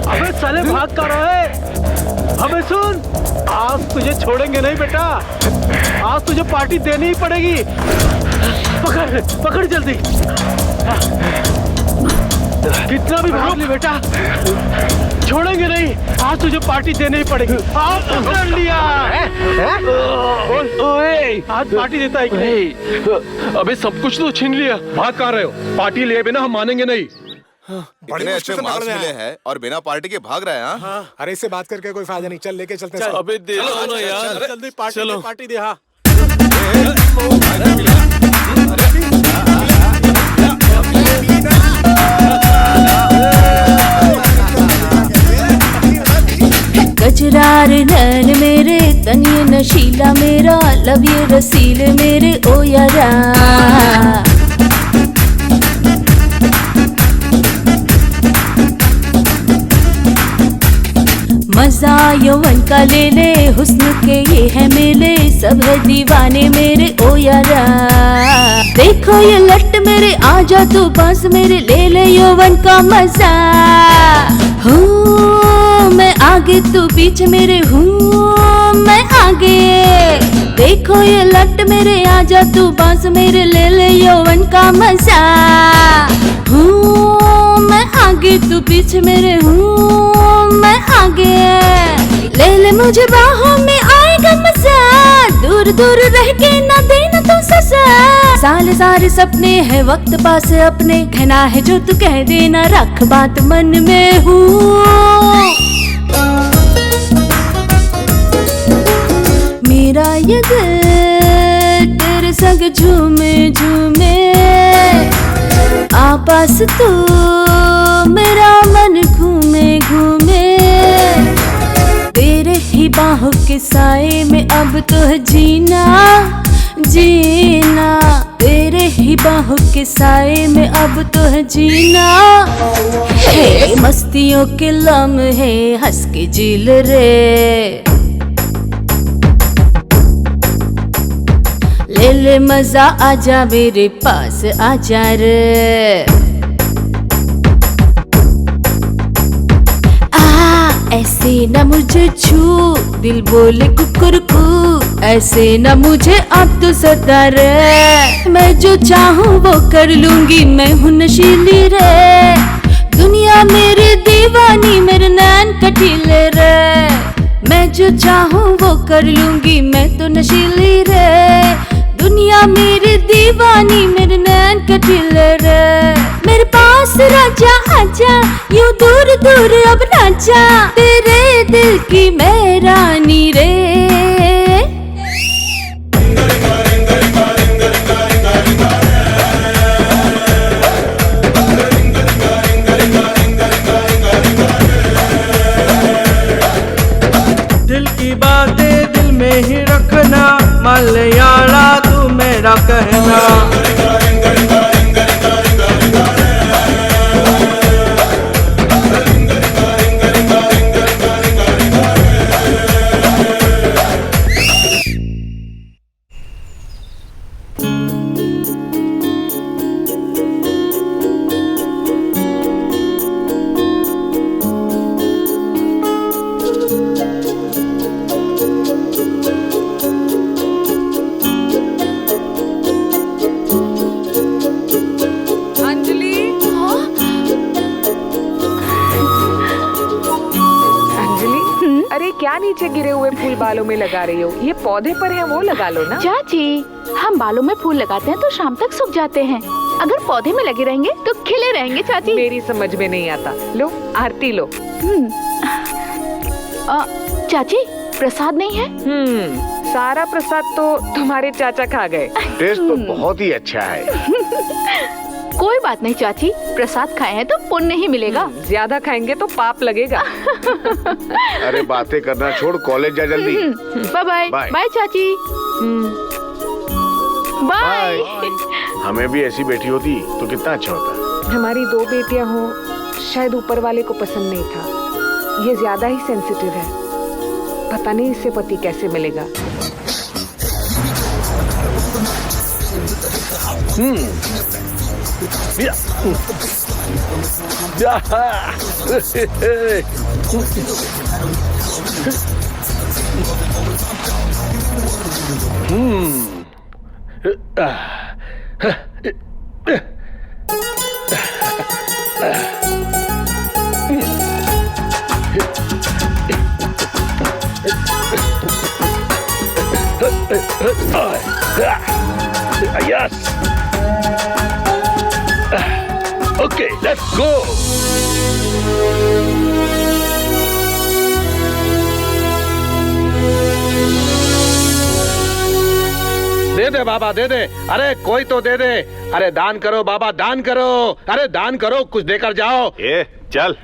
अबे साले भाग कर रहा है। अबे सुन, आज तुझे छोड़ेंगे नहीं बेटा, आज तुझे पार्टी देनी ही पड़ेगी। पकड़ पकड़ जल्दी। कितना भी भाग ले बेटा, छोड़ेंगे नहीं, आज तुझे पार्टी देनी ही पड़ेगी। आप पकड़ लिया। ओए, आज पार्टी देता है कि नहीं? अबे सब कुछ तो छीन लिया। भाग कहाँ रहे हो? पार्टी लिए बिना हम मानेंगे नहीं। इतने अच्छे मार्क्स मिले हैं और बिना पार्टी के भाग रहे हैं। हाँ? अरे इससे बात करके कोई फायदा नहीं, चल लेके चलते हैं। अबे दे दो ना यार, जल्दी पार्टी दे। हाँ गजरार नैन मेरे, तनिए नशीला मेरा, लब ये रसीले मेरे ओ यारा। मजा यौवन का ले ले, हुस्न के ये है मेले, सब है दीवाने मेरे ओ यारा। देखो ये लट मेरे, आजा तू पास मेरे, ले ले यौवन का मजा। हूँ मैं आगे तू पीछे मेरे, हूँ मैं आगे। देखो ये लट मेरे, आजा तू पास मेरे, ले ले यौवन का मजा। हूँ मैं आगे तू पीछे मेरे, हूँ मैं आगे। ले ले मुझे बाहों में, आएगा मजा, दूर दूर रह के ना देना तू सजा। साले सारे सपने है वक्त पास अपने, कहना है जो तू कह देना, रख बात मन में। हूँ मेरा ये दिल तेरे संग झूमे झूमे, आपस तू मेरा मन घूमे घूमे। तेरे ही बाहों के साए में अब तो है जीना जीना, तेरे ही बाहों के साए में अब तो है जीना। हे मस्तियों के लम्हे हंस के जील रे, ले ले मजा, आजा मेरे पास आजा रे। ऐसे न मुझे छू, दिल बोले कुकुरकू, ऐसे न मुझे अब तो सता रे। मैं जो चाहूँ वो कर लूंगी, मैं हूँ नशीली रे। दुनिया मेरी दीवानी, मेरे नैन कटीले रे। मैं जो चाहूँ वो कर लूंगी, मैं तो नशीली रे। दुनिया मेरी दीवानी, मेरे नैन कटीले रे। मेरे पास राजा आजा, यूं दूर दूर अब ना जा, तेरे दिल की मैं रानी रे। दिल की बातें दिल में ही रखना, मलयाला तू मेरा कहना। क्या नीचे गिरे हुए फूल बालों में लगा रही हो? ये पौधे पर है, वो लगा लो ना। चाची, हम बालों में फूल लगाते हैं तो शाम तक सूख जाते हैं, अगर पौधे में लगे रहेंगे तो खिले रहेंगे चाची। मेरी समझ में नहीं आता। लो आरती लो। चाची प्रसाद नहीं है? सारा प्रसाद तो तुम्हारे चाचा खा गए। टेस्ट तो बहुत ही अच्छा है। कोई बात नहीं चाची, प्रसाद खाए हैं तो पुण्य ही मिलेगा। ज्यादा खाएंगे तो पाप लगेगा। अरे बातें करना छोड़, कॉलेज जा जल्दी। Bye bye. बाय चाची। बाय। हमें भी ऐसी बेटी होती तो कितना अच्छा होता। हमारी 2 बेटियां हो, शायद ऊपर वाले को पसंद नहीं था। ये ज्यादा ही सेंसिटिव है, पता नहीं इससे पति कैसे मिलेगा। Yes. Okay, let's go. दे दे बाबा दे दे, अरे कोई तो दे दे, अरे दान करो बाबा दान करो, अरे दान करो कुछ देकर जाओ। ए चल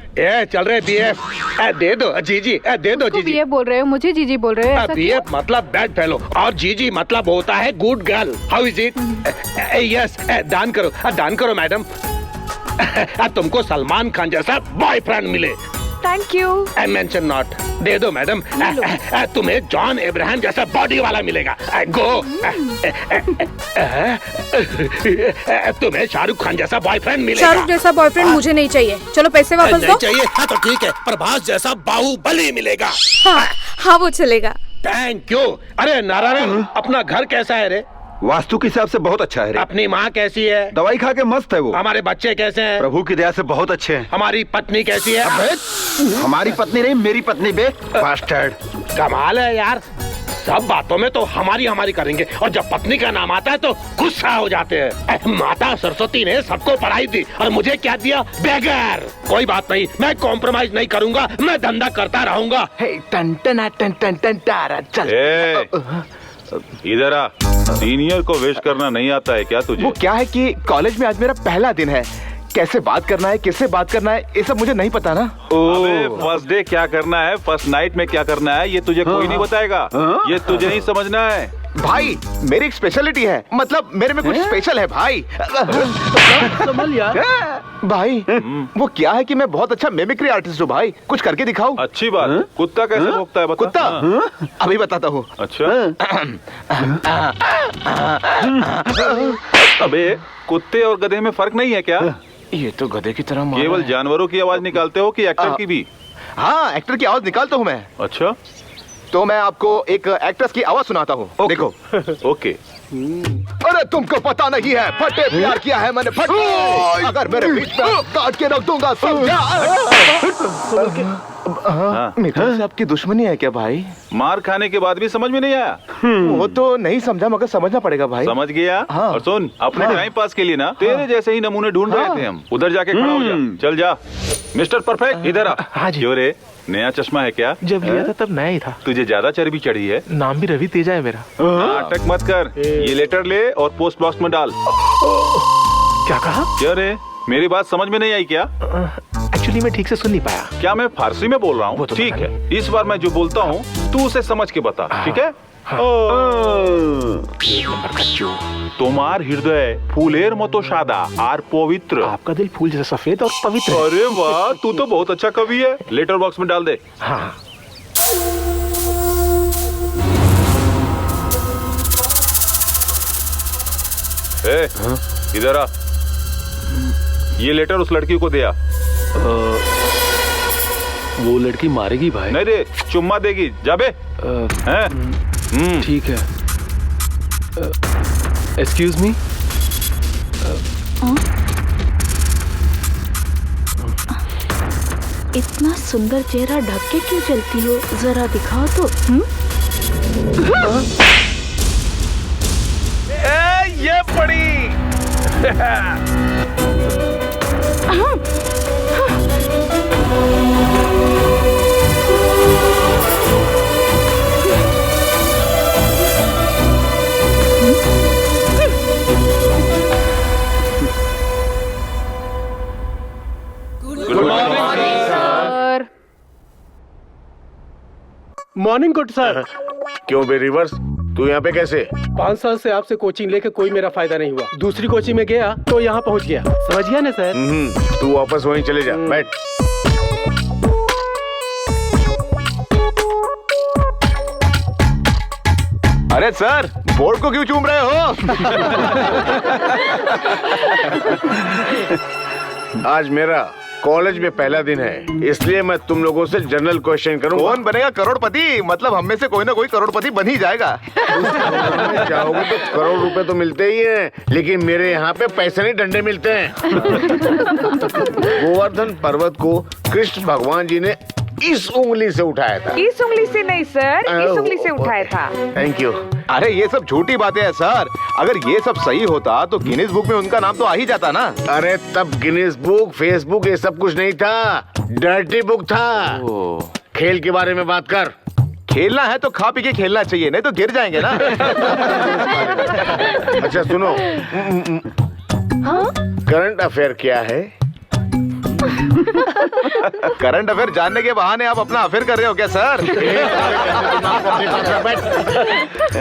चल रहे बीएफ, दे दो जीजी, दे दो जीजी। बीएफ बोल रहे हो, मुझे जीजी बोल रहे हो, बीएफ मतलब बैड फेलो और जीजी मतलब होता है good girl. How is it? Yes, दान करो मैडम। तुमको सलमान खान जैसा बॉयफ्रेंड मिले। Thank you. I mention not. दे दो मैडम। तुम्हें जॉन अब्राहम जैसा बॉडी वाला मिलेगा। गो। तुम्हें शाहरुख खान जैसा बॉयफ्रेंड मिलेगा। शाहरुख जैसा बॉयफ्रेंड मुझे नहीं चाहिए, चलो पैसे वापस दो। चाहिए? हाँ तो ठीक है, प्रभास जैसा बाहुबली मिलेगा। हाँ वो चलेगा। Thank you. अरे नारायण, अपना घर कैसा है रे? वास्तु के हिसाब से बहुत अच्छा है रे। अपनी माँ कैसी है? दवाई खा के मस्त है वो। हमारे बच्चे कैसे हैं? प्रभु की दया से बहुत अच्छे हैं। हमारी पत्नी कैसी है? हमारी पत्नी नहीं, मेरी पत्नी बे। बास्टर्ड। कमाल है यार, सब बातों में तो हमारी करेंगे और जब पत्नी का नाम आता है तो गुस्सा हो जाते हैं। माता सरस्वती ने सबको पढ़ाई दी और मुझे क्या दिया? बेगर। कोई बात नहीं, मैं कॉम्प्रोमाइज नहीं करूंगा, मैं धंधा करता रहूंगा। इधर आ। सीनियर को विश करना नहीं आता है क्या तुझे? वो क्या है कि कॉलेज में आज मेरा पहला दिन है, कैसे बात करना है, किससे बात करना है, ये सब मुझे नहीं पता ना। अबे फर्स्ट डे क्या करना है, फर्स्ट नाइट में क्या करना है, ये तुझे कोई नहीं बताएगा। ये तुझे ही समझना है भाई। मेरी एक स्पेशलिटी है, मतलब मेरे में कुछ स्पेशल है भाई। संभल यार। भाई वो क्या है कि मैं बहुत अच्छा मिमिक्री आर्टिस्ट हूँ भाई, कुछ करके दिखाओ। अच्छी बात। कुत्ता कैसे भौंकता है बता? कुत्ता अभी बताता हूँ। अच्छा। अबे कुत्ते और गधे में फर्क नहीं है क्या? ये तो गधे की तरह केवल जानवरों की आवाज निकालते हो कि एक्टर की भी? हाँ, एक्टर की आवाज निकालता हूँ मैं। अच्छा, तो मैं आपको एक एक्ट्रेस की आवाज सुनाता हूँ। देखो। ओके। अरे तुमको पता नहीं है, फटे प्यार किया है मैंने, फटे। अगर मेरे बीच में काट के रख दूंगा, समझा? मित्र से आपकी दुश्मनी है क्या भाई? मार खाने के बाद भी समझ में नहीं आया? वो तो नहीं समझा, मगर समझना पड़ेगा भाई। समझ गया। हाँ। और सुन, अपने टाइम पास के लिए ना तेरे जैसे ही नमूने ढूंढ रहे थे हम। उधर जाके खड़ा हो जा। चल जा मिस्टर परफेक्ट, इधर आ। हाँ जी। क्यों रे, नया चश्मा है क्या? जब लिया था तब नया ही था। तुझे ज्यादा चर्बी चढ़ी है। नाम भी रवि तेजा है मेरा। नाटक मत कर, ये लेटर ले और पोस्ट बॉक्स में डाल। क्या कहा? क्यों रे, मेरी बात समझ में नहीं आई क्या? एक्चुअली मैं ठीक से सुन नहीं पाया। क्या मैं फारसी में बोल रहा हूँ? ठीक है, इस बार मैं जो बोलता हूँ तू उसे समझ के बता, ठीक है? तुम्हार हृदय फूलेर मतो सादा और पवित्र। आपका दिल फूल जैसा सफेद और पवित्र। अरे वाह, तू तो बहुत अच्छा कवि है। लेटर बॉक्स में डाल दे। हाँ। इधर आ। ये लेटर उस लड़की को दिया। वो लड़की मारेगी भाई? नहीं रे, चुम्मा देगी। जाबे। ठीक है। Excuse me. इतना सुंदर चेहरा ढक के क्यों चलती हो, जरा दिखाओ तो। ये पड़ी। Morning good sir. क्यों बे रिवर्स, तू यहाँ पे कैसे? 5 साल से आपसे कोचिंग लेके कोई मेरा फायदा नहीं हुआ। दूसरी कोचिंग में गया तो यहाँ पहुँच गया, समझ गया ना सर? तू वापस वहीं चले जा, बैठ। अरे सर, बोर्ड को क्यों चूम रहे हो? आज मेरा कॉलेज में पहला दिन है, इसलिए मैं तुम लोगों से जनरल क्वेश्चन करूंगा। कौन बनेगा करोड़पति? मतलब हम में से कोई ना कोई करोड़पति बन ही जाएगा। चाहोगे तो करोड़ रुपए तो मिलते ही हैं, लेकिन मेरे यहाँ पे पैसे नहीं डंडे मिलते हैं। गोवर्धन पर्वत को कृष्ण भगवान जी ने इस उंगली से उठाया था। इस उंगली से नहीं सर, इस उंगली से उठाया था। Thank you. अरे ये सब झूठी बातें हैं सर। अगर ये सब सही होता तो गिनीज बुक में उनका नाम तो आ ही जाता ना। अरे तब गिनीज बुक, फेसबुक ये सब कुछ नहीं था, डर्टी बुक था। खेल के बारे में बात कर। खेलना है तो खा पी के खेलना चाहिए, नहीं तो गिर जाएंगे ना। अच्छा सुनो, करंट अफेयर क्या है? करंट अफेयर जानने के बहाने आप अपना अफेयर कर रहे हो क्या सर?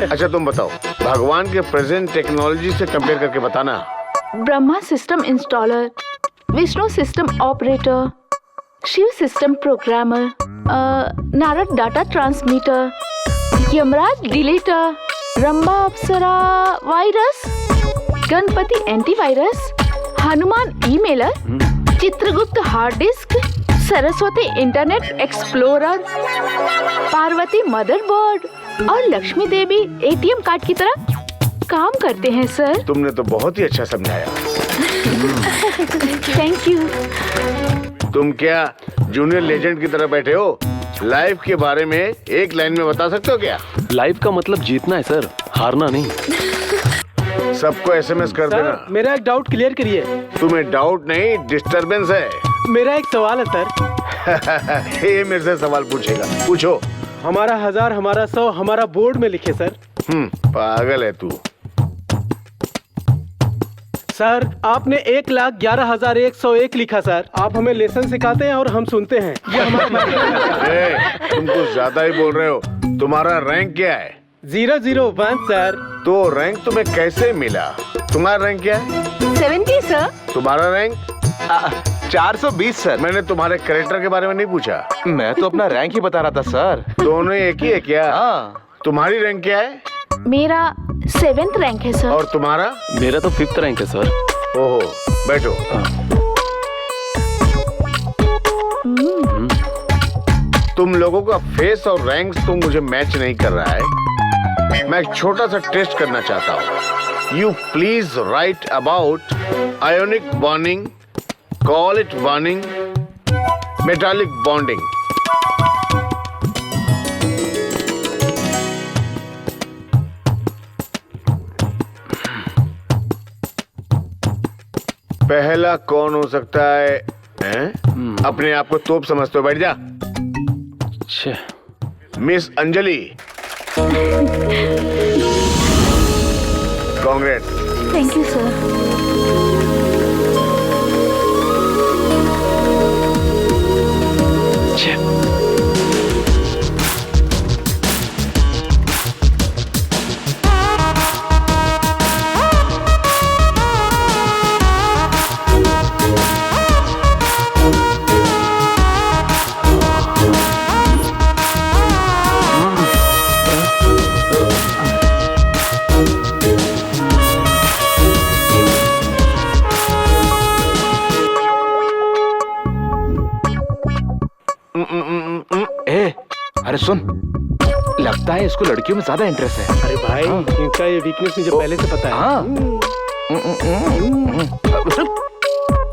अच्छा तुम बताओ, भगवान के प्रेजेंट टेक्नोलॉजी से कंपेयर करके बताना। Brahma system installer, Vishnu system operator, Shiva system programmer, Narad data transmitter, Yamraj deleter, Rambha अप्सरा virus, Ganpati antivirus, Hanuman emailer, Chitragupt hard disk, Saraswati internet explorer, Parvati motherboard और लक्ष्मी देवी एटीएम कार्ड की तरह काम करते हैं सर। तुमने तो बहुत ही अच्छा समझाया। Thank you. तुम क्या जूनियर लेजेंड की तरह बैठे हो? लाइफ के बारे में एक लाइन में बता सकते हो क्या? लाइफ का मतलब जीतना है सर, हारना नहीं। सबको एसएमएस कर देना। मेरा एक डाउट क्लियर करिए। तुम्हें डाउट नहीं, डिस्टरबेंस है। मेरा एक सवाल है सर। ये मेरे से सवाल पूछेगा, पूछो। हमारा 1000, हमारा 100, हमारा बोर्ड में लिखे सर। पागल है तू। सर आपने 1,11,101 लिखा सर। आप हमें लेसन सिखाते हैं और हम सुनते हैं। ये हमारा तुम कुछ ज्यादा ही बोल रहे हो। तुम्हारा रैंक क्या है? 001 सर। तो रैंक तुम्हें कैसे मिला? तुम्हारा रैंक क्या है? 70 सर। तुम्हारा रैंक? 420 सर। मैंने तुम्हारे कैरेक्टर के बारे में नहीं पूछा। मैं तो अपना रैंक ही बता रहा था सर। दोनों एक ही है क्या? हाँ। तुम्हारी रैंक क्या है? मेरा 7th रैंक है सर। और तुम्हारा? मेरा तो 5th रैंक है सर। ओहो, बैठो। तुम लोगों का फेस और रैंक्स तो मुझे मैच नहीं कर रहा है। मैं एक छोटा सा टेस्ट करना चाहता हूँ। You please right about ionic bonding, call it bonding, metallic bonding. पहला कौन हो सकता है? अपने आप को तोप समझते हो, बैठ जा। Miss Anjali, Congress. Thank you sir. अरे सुन, लगता है इसको लड़कियों में ज्यादा इंटरेस्ट है। अरे भाई इनका ये वीकनेस मुझे पहले से पता है। हाँ।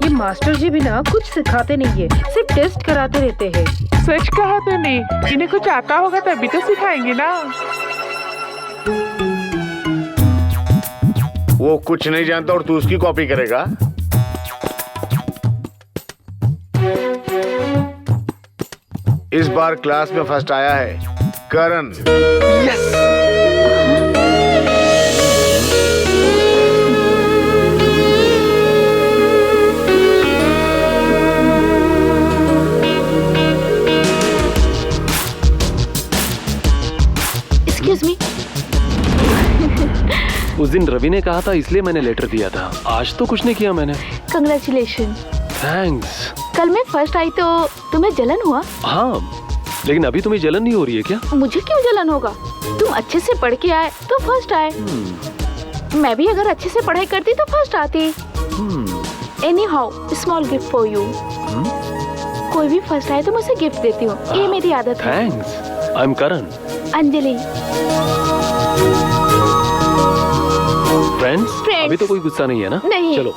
ये मास्टर जी भी ना कुछ सिखाते नहीं है, सिर्फ टेस्ट कराते रहते हैं। सच कहा तूने, इन्हें कुछ आता होगा तभी तो सिखाएंगे ना। वो कुछ नहीं जानता और तू उसकी कॉपी करेगा? इस बार क्लास में फर्स्ट आया है करण। यस। Excuse me. उस दिन रवि ने कहा था इसलिए मैंने लेटर दिया था। आज तो कुछ नहीं किया मैंने। कंग्रेचुलेशन। थैंक्स। कल मैं फर्स्ट आई तो तुम्हें जलन हुआ? हाँ, लेकिन अभी तुम्हें जलन नहीं हो रही है क्या? मुझे क्यों जलन होगा? तुम अच्छे से पढ़ के आए तो फर्स्ट आए। मैं भी अगर अच्छे से पढ़ाई करती तो फर्स्ट आती। Any how small gift for you. कोई भी फर्स्ट आए तो मैं उसे गिफ्ट देती हूँ, ये मेरी आदत है। Thanks. I am Karan. Anjali. Friends? अभी तो कोई गुस्सा नहीं है ना? नहीं। चलो।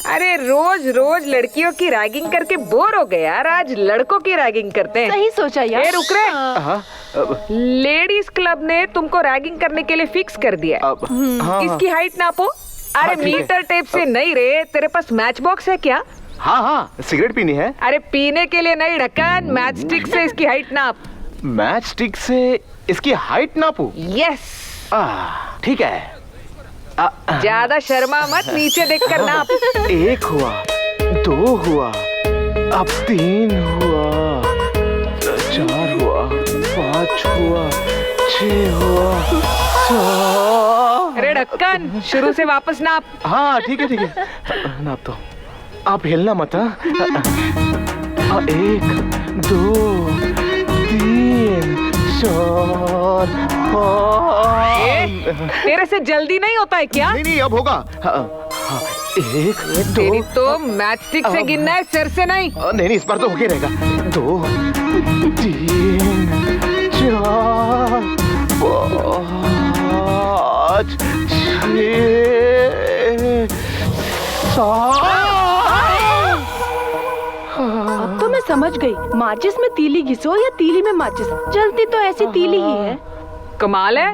अरे रोज रोज लड़कियों की रैगिंग करके बोर हो गए यार, आज लड़कों की रैगिंग करते हैं। सही सोचा यार। रुक रहे। लेडीज क्लब ने तुमको रैगिंग करने के लिए फिक्स कर दिया है। इसकी हाइट नापो। अरे मीटर टेप से नहीं रे, तेरे पास मैच बॉक्स है क्या? हाँ हाँ, सिगरेट पीनी है। अरे पीने के लिए नहीं ढक्कन, मैच स्टिक से इसकी हाइट नाप। मैच स्टिक से इसकी हाइट नापू? यस। ठीक है। ज्यादा शर्मा मत, नीचे देखकर नाप। 1 हुआ, 2 हुआ, अब 3 हुआ, 4 हुआ, 5 हुआ, 6 हुआ, 7। अरे ढक्कन, शुरू से वापस नाप। हाँ ठीक है नाप दो। आप हिलना मत। 1 2 3 4 5। तेरे से जल्दी नहीं होता है क्या? नहीं अब होगा। 1 2। तेरी तो मैच स्टिक से गिनना है, सिर से नहीं। नहीं इस बार तो होके रहेगा। 2 3 4 5 6 7। अब तो मैं समझ गई, माचिस में तीली घिसो या तीली में माचिस, जलती तो ऐसी तीली ही है। कमाल है।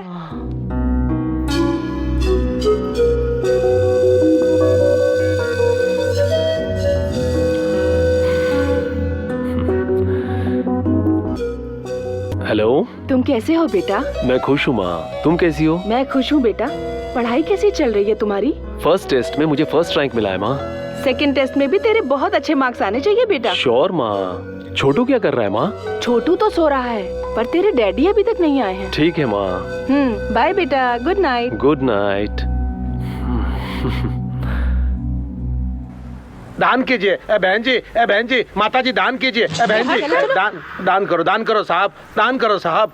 हेलो। तुम कैसे हो बेटा? मैं खुश हूँ माँ, तुम कैसी हो? मैं खुश हूँ बेटा। पढ़ाई कैसी चल रही है तुम्हारी? फर्स्ट टेस्ट में मुझे फर्स्ट रैंक मिला है माँ। सेकंड टेस्ट में भी तेरे बहुत अच्छे मार्क्स आने चाहिए बेटा। श्योर माँ। छोटू क्या कर रहा है माँ? छोटू तो सो रहा है, पर तेरे डैडी अभी तक नहीं आए हैं। ठीक है माँ। बाय बेटा, गुड नाइट। Good night. दान कीजिए बहन जी, माता जी दान कीजिए। बहन जी दान करो साहब, दान करो साहब।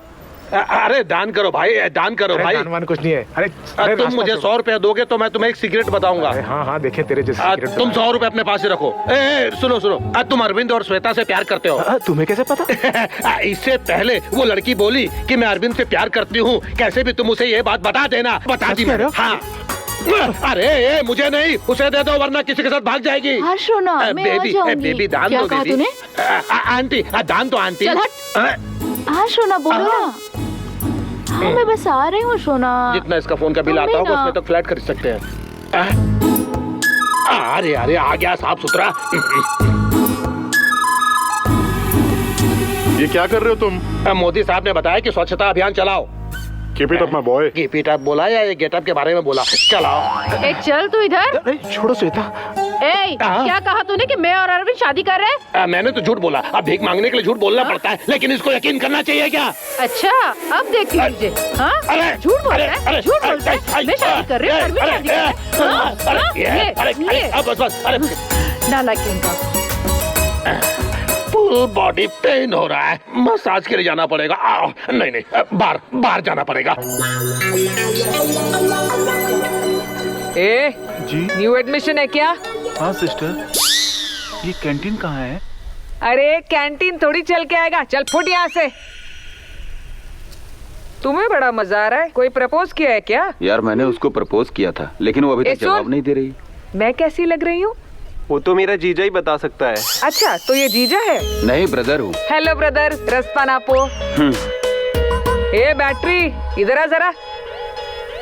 अरे दान करो भाई, दान करो भाई। दान कुछ नहीं है। अरे तुम मुझे 100 रुपया दोगे तो मैं तुम्हें एक सिगरेट बताऊंगा। हाँ देखे तेरे जैसे। तुम 100 रुपए अपने पास ही रखो। सुनो तुम अरविंद और श्वेता से प्यार करते हो। तुम्हें कैसे पता? इससे पहले वो लड़की बोली कि मैं अरविंद से प्यार करती हूँ, कैसे भी तुम उसे ये बात बता देना। बता दी मैंने। हाँ। अरे मुझे नहीं, उसे दे दो वरना किसी के साथ भाग जाएगी। बेबी दान दो बेबी। आंटी दान दो आंटी। हाँ सोना बोलो ना। हाँ मैं बस आ रही हूँ सोना। जितना इसका फोन का बिल आता होगा उसमें तो फ्लैट खरीद सकते हैं। अरे आ गया साफ सुथरा। ये क्या कर रहे हो तुम? मोदी साहब ने बताया कि स्वच्छता अभियान चलाओ। Keep it up my boy. Keep it up बोला या ये गेटअप के बारे में बोला? चलाओ। चल तू इधर। छोड़ो श्वेता। क्या कहा तूने कि मैं और अरविंद शादी कर रहे हैं? मैंने तो झूठ बोला। अब भीख मांगने के लिए झूठ बोलना पड़ता है, लेकिन इसको यकीन करना चाहिए क्या? अच्छा अब देखती हूँ तुझे। हाँ झूठ बोल रहा है, झूठ बोल रहा है। मैं शादी कर रही हूँ, अरविंद शादी कर रहा है। बस नालायक इनका। फुल बॉडी पेन हो रहा है, मसाज के लिए जाना पड़ेगा। नहीं बाहर जाना पड़ेगा। जी न्यू एडमिशन है क्या? हाँ सिस्टर। ये कैंटीन कहाँ है? अरे कैंटीन थोड़ी चल के आएगा, चल फुट यहाँ से। तुम्हें बड़ा मजा आ रहा है। कोई प्रपोज किया है क्या? यार मैंने उसको प्रपोज किया था, लेकिन वो अभी तक जवाब नहीं दे रही। मैं कैसी लग रही हूँ? वो तो मेरा जीजा ही बता सकता है। अच्छा तो ये जीजा है? नहीं ब्रदर हूँ। हेलो ब्रदर, रास्ता नापो। बैटरी इधर आ जरा।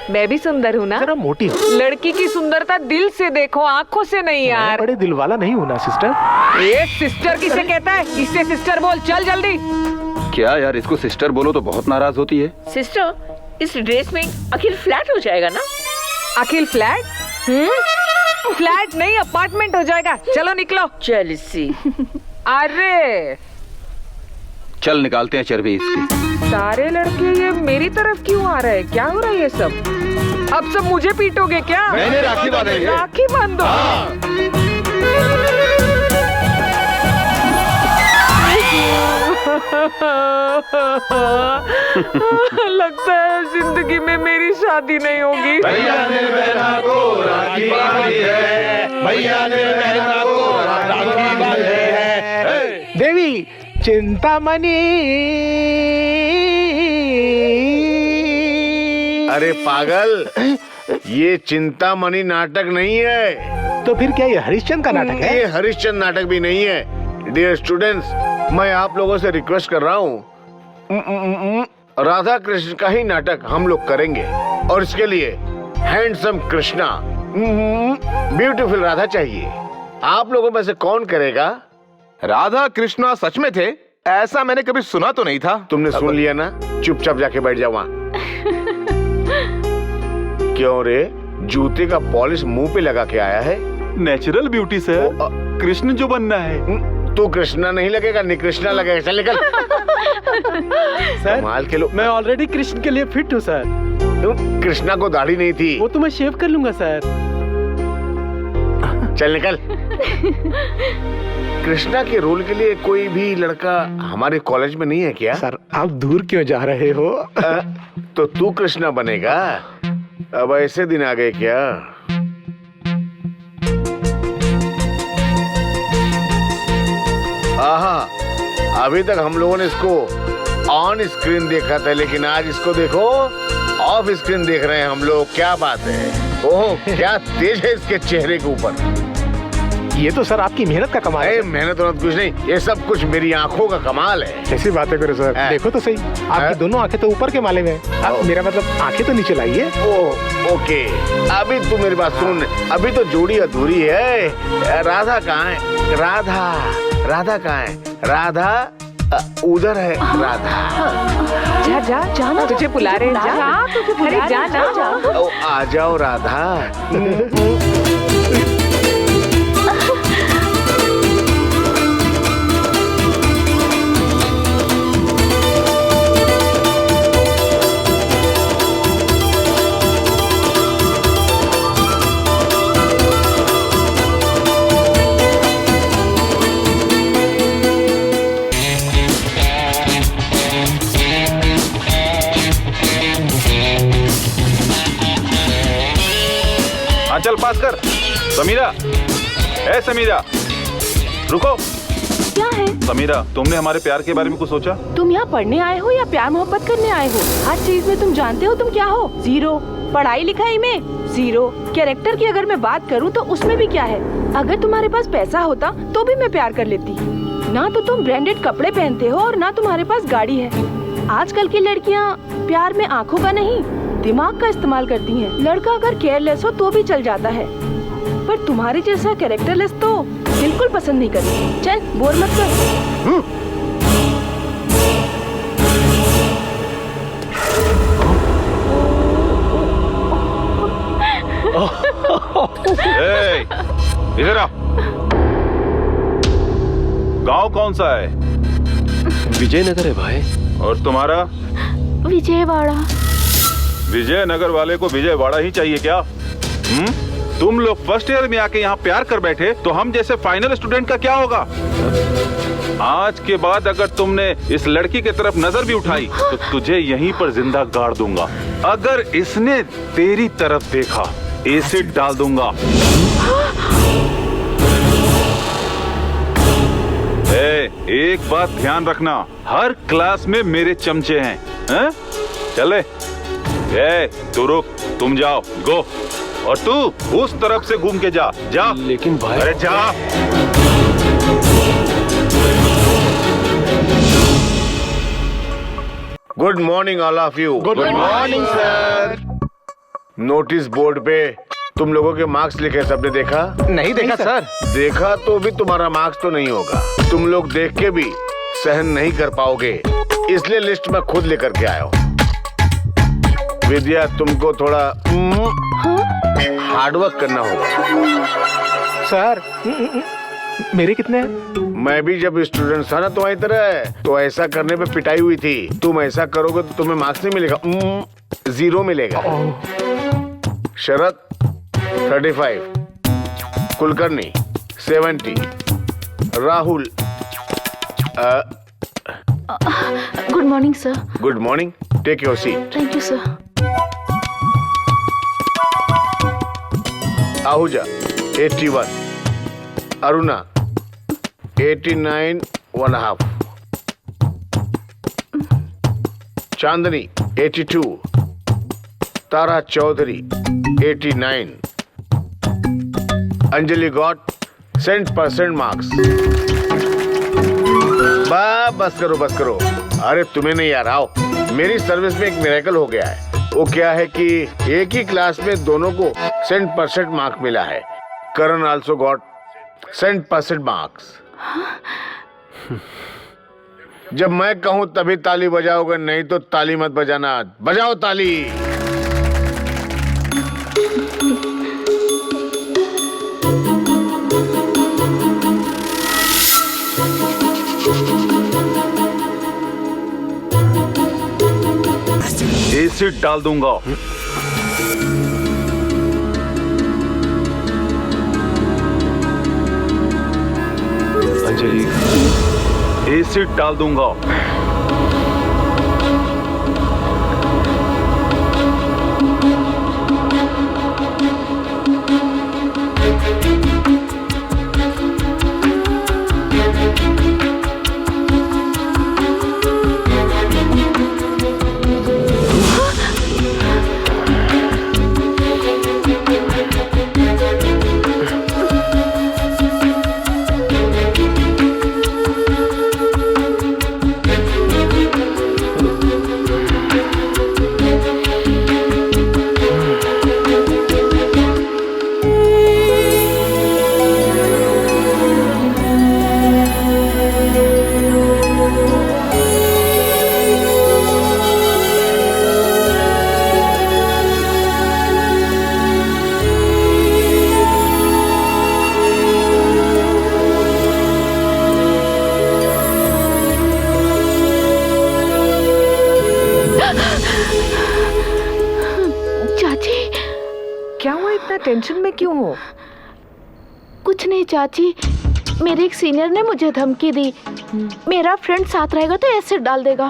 मैं भी सुंदर हूँ ना? जरा मोटी हो। लड़की की सुंदरता दिल से देखो, आंखों से नहीं यार। बड़े दिल वाला नहीं हूँ ना सिस्टर। ये सिस्टर किसे कहता है? इससे सिस्टर बोल, चल जल्दी। क्या यार, इसको सिस्टर बोलो तो बहुत नाराज होती है। सिस्टर इस ड्रेस में अखिल फ्लैट हो जाएगा ना? अखिल फ्लैट? फ्लैट नहीं अपार्टमेंट हो जाएगा। चलो निकलो। चल इसी। अरे चल निकालते हैं चर्बी इसकी। सारे लड़के ये मेरी तरफ क्यों आ रहे हैं? क्या हो रहा है ये सब? अब सब मुझे पीटोगे क्या? मैंने राखी बांधेंगे। राखी बांध दो। लगता है जिंदगी में मेरी शादी नहीं होगी। भैया ने बहना को राखी बांधी है, भैया ने बहना को राखी बांधी है। देवी चिंतामणि। अरे पागल, ये चिंतामणि नाटक नहीं है। तो फिर क्या ये हरिश्चंद्र का नाटक है? ये हरिश्चंद्र नाटक भी नहीं है। डियर स्टूडेंट्स, मैं आप लोगों से रिक्वेस्ट कर रहा हूँ, राधा कृष्ण का ही नाटक हम लोग करेंगे और इसके लिए हैंडसम कृष्णा, ब्यूटीफुल राधा चाहिए। आप लोगों में से कौन करेगा? राधा कृष्णा सच में थे? ऐसा मैंने कभी सुना तो नहीं था। तुमने सुन लिया ना, चुपचाप जाके बैठ जाओ वहाँ। क्यों रे, जूते का पॉलिश मुंह पे लगा के आया है? नेचुरल ब्यूटी सर, कृष्ण जो बनना है। तू कृष्णा नहीं लगेगा, निकृष्णा लगेगा। चल निकल। सर कमाल के लोग। मैं ऑलरेडी कृष्ण के लिए फिट हूँ सर। कृष्णा को दाढ़ी नहीं थी। वो तो मैं शेव कर लूंगा सर। चल निकल। कृष्णा के रोल के लिए कोई भी लड़का हमारे कॉलेज में नहीं है क्या? सर आप दूर क्यों जा रहे हो? तो तू कृष्णा बनेगा? अब ऐसे दिन आ गए क्या? आहा, अभी तक हम लोगों ने इसको ऑन स्क्रीन देखा था, लेकिन आज इसको देखो ऑफ स्क्रीन देख रहे हैं हम लोग। क्या बात है! ओह, क्या तेज है इसके चेहरे के ऊपर। ये तो सर आपकी मेहनत का कमाल है। मेहनत और कुछ नहीं, ये सब कुछ मेरी आंखों का कमाल है। कैसी बातें करो सर, देखो तो सही, आपकी दोनों आंखें तो ऊपर के माले में है। मेरा मतलब आंखें तो नीचे लाइए। ओके, अभी तू मेरी बात सुन। अभी तो जोड़ी अधूरी है। राधा कहाँ है? राधा कहाँ है? राधा उधर है। राधा जा जा जाना, तुझे बुला रहे हैं। जा, तुझे बुला रहे हैं। जा। आ जाओ राधा। चल पास कर। समीरा, ए समीरा, रुको। क्या है? समीरा, तुमने हमारे प्यार के बारे में कुछ सोचा? तुम यहाँ पढ़ने आए हो या प्यार मोहब्बत करने आए हो? हर चीज में तुम जानते हो तुम क्या हो? जीरो। पढ़ाई लिखाई में जीरो। कैरेक्टर की अगर मैं बात करूँ तो उसमें भी क्या है? अगर तुम्हारे पास पैसा होता तो भी मैं प्यार कर लेती। ना तो तुम ब्रांडेड कपड़े पहनते हो और ना तुम्हारे पास गाड़ी है। आजकल की लड़कियाँ प्यार में आँखों का नहीं, दिमाग का इस्तेमाल करती हैं। लड़का अगर केयरलेस हो तो भी चल जाता है, पर तुम्हारे जैसा कैरेक्टरलेस तो बिल्कुल पसंद नहीं करती। चल बोर मत कर। इधर आ। गांव कौन सा है? विजयनगर है भाई। और तुम्हारा? विजयवाड़ा। विजयनगर वाले को विजयवाड़ा ही चाहिए क्या? तुम लोग फर्स्ट ईयर में आके यहाँ प्यार कर बैठे तो हम जैसे फाइनल स्टूडेंट का क्या होगा? आज के बाद अगर तुमने इस लड़की की तरफ नजर भी उठाई तो तुझे यहीं पर जिंदा गाड़ दूंगा। अगर इसने तेरी तरफ देखा एसिड डाल दूंगा। एक बात ध्यान रखना, हर क्लास में मेरे चमचे हैं। चले। तू रुक, तुम जाओ, गो। और तू उस तरफ से घूम के जा। जा। लेकिन भाई। अरे जा। Good morning all of you. Good morning sir. Notice board पे तुम लोगों के मार्क्स लिखे, सबने देखा? नहीं देखा सर। देखा तो भी तुम्हारा मार्क्स तो नहीं होगा। तुम लोग देख के भी सहन नहीं कर पाओगे, इसलिए लिस्ट में खुद लेकर के आया हूँ। विद्या, तुमको थोड़ा हार्डवर्क करना होगा। सर मेरे कितने हैं? मैं भी जब स्टूडेंट था ना तुम्हारी तरह, तो ऐसा करने पे पिटाई हुई थी। तुम ऐसा करोगे तो तुम्हें मार्क्स नहीं मिलेगा, 0 मिलेगा। Sharad 35, Kulkarni 70, Rahul good morning sir. Good morning, take your seat. Thank you sir. Ahuja 81, Aruna 89.5, Chandni 82, Tara Chaudhary 89, Anjali got 100% marks. बस करो बस करो। अरे तुम्हें नहीं यार, आओ। मेरी सर्विस में एक मिरेकल हो गया है। वो क्या है कि एक ही क्लास में दोनों को 100% मार्क मिला है। करण आल्सो गॉट 100% मार्क्स। जब मैं कहूं तभी ताली बजाओगे, नहीं तो ताली मत बजाना। बजाओ ताली। एसिड डाल दूंगा। अंजलि, एसिड डाल दूंगा। टेंशन में क्यों हो? कुछ नहीं चाची, मेरे एक सीनियर ने मुझे धमकी दी, मेरा फ्रेंड साथ रहेगा तो एसिड डाल देगा।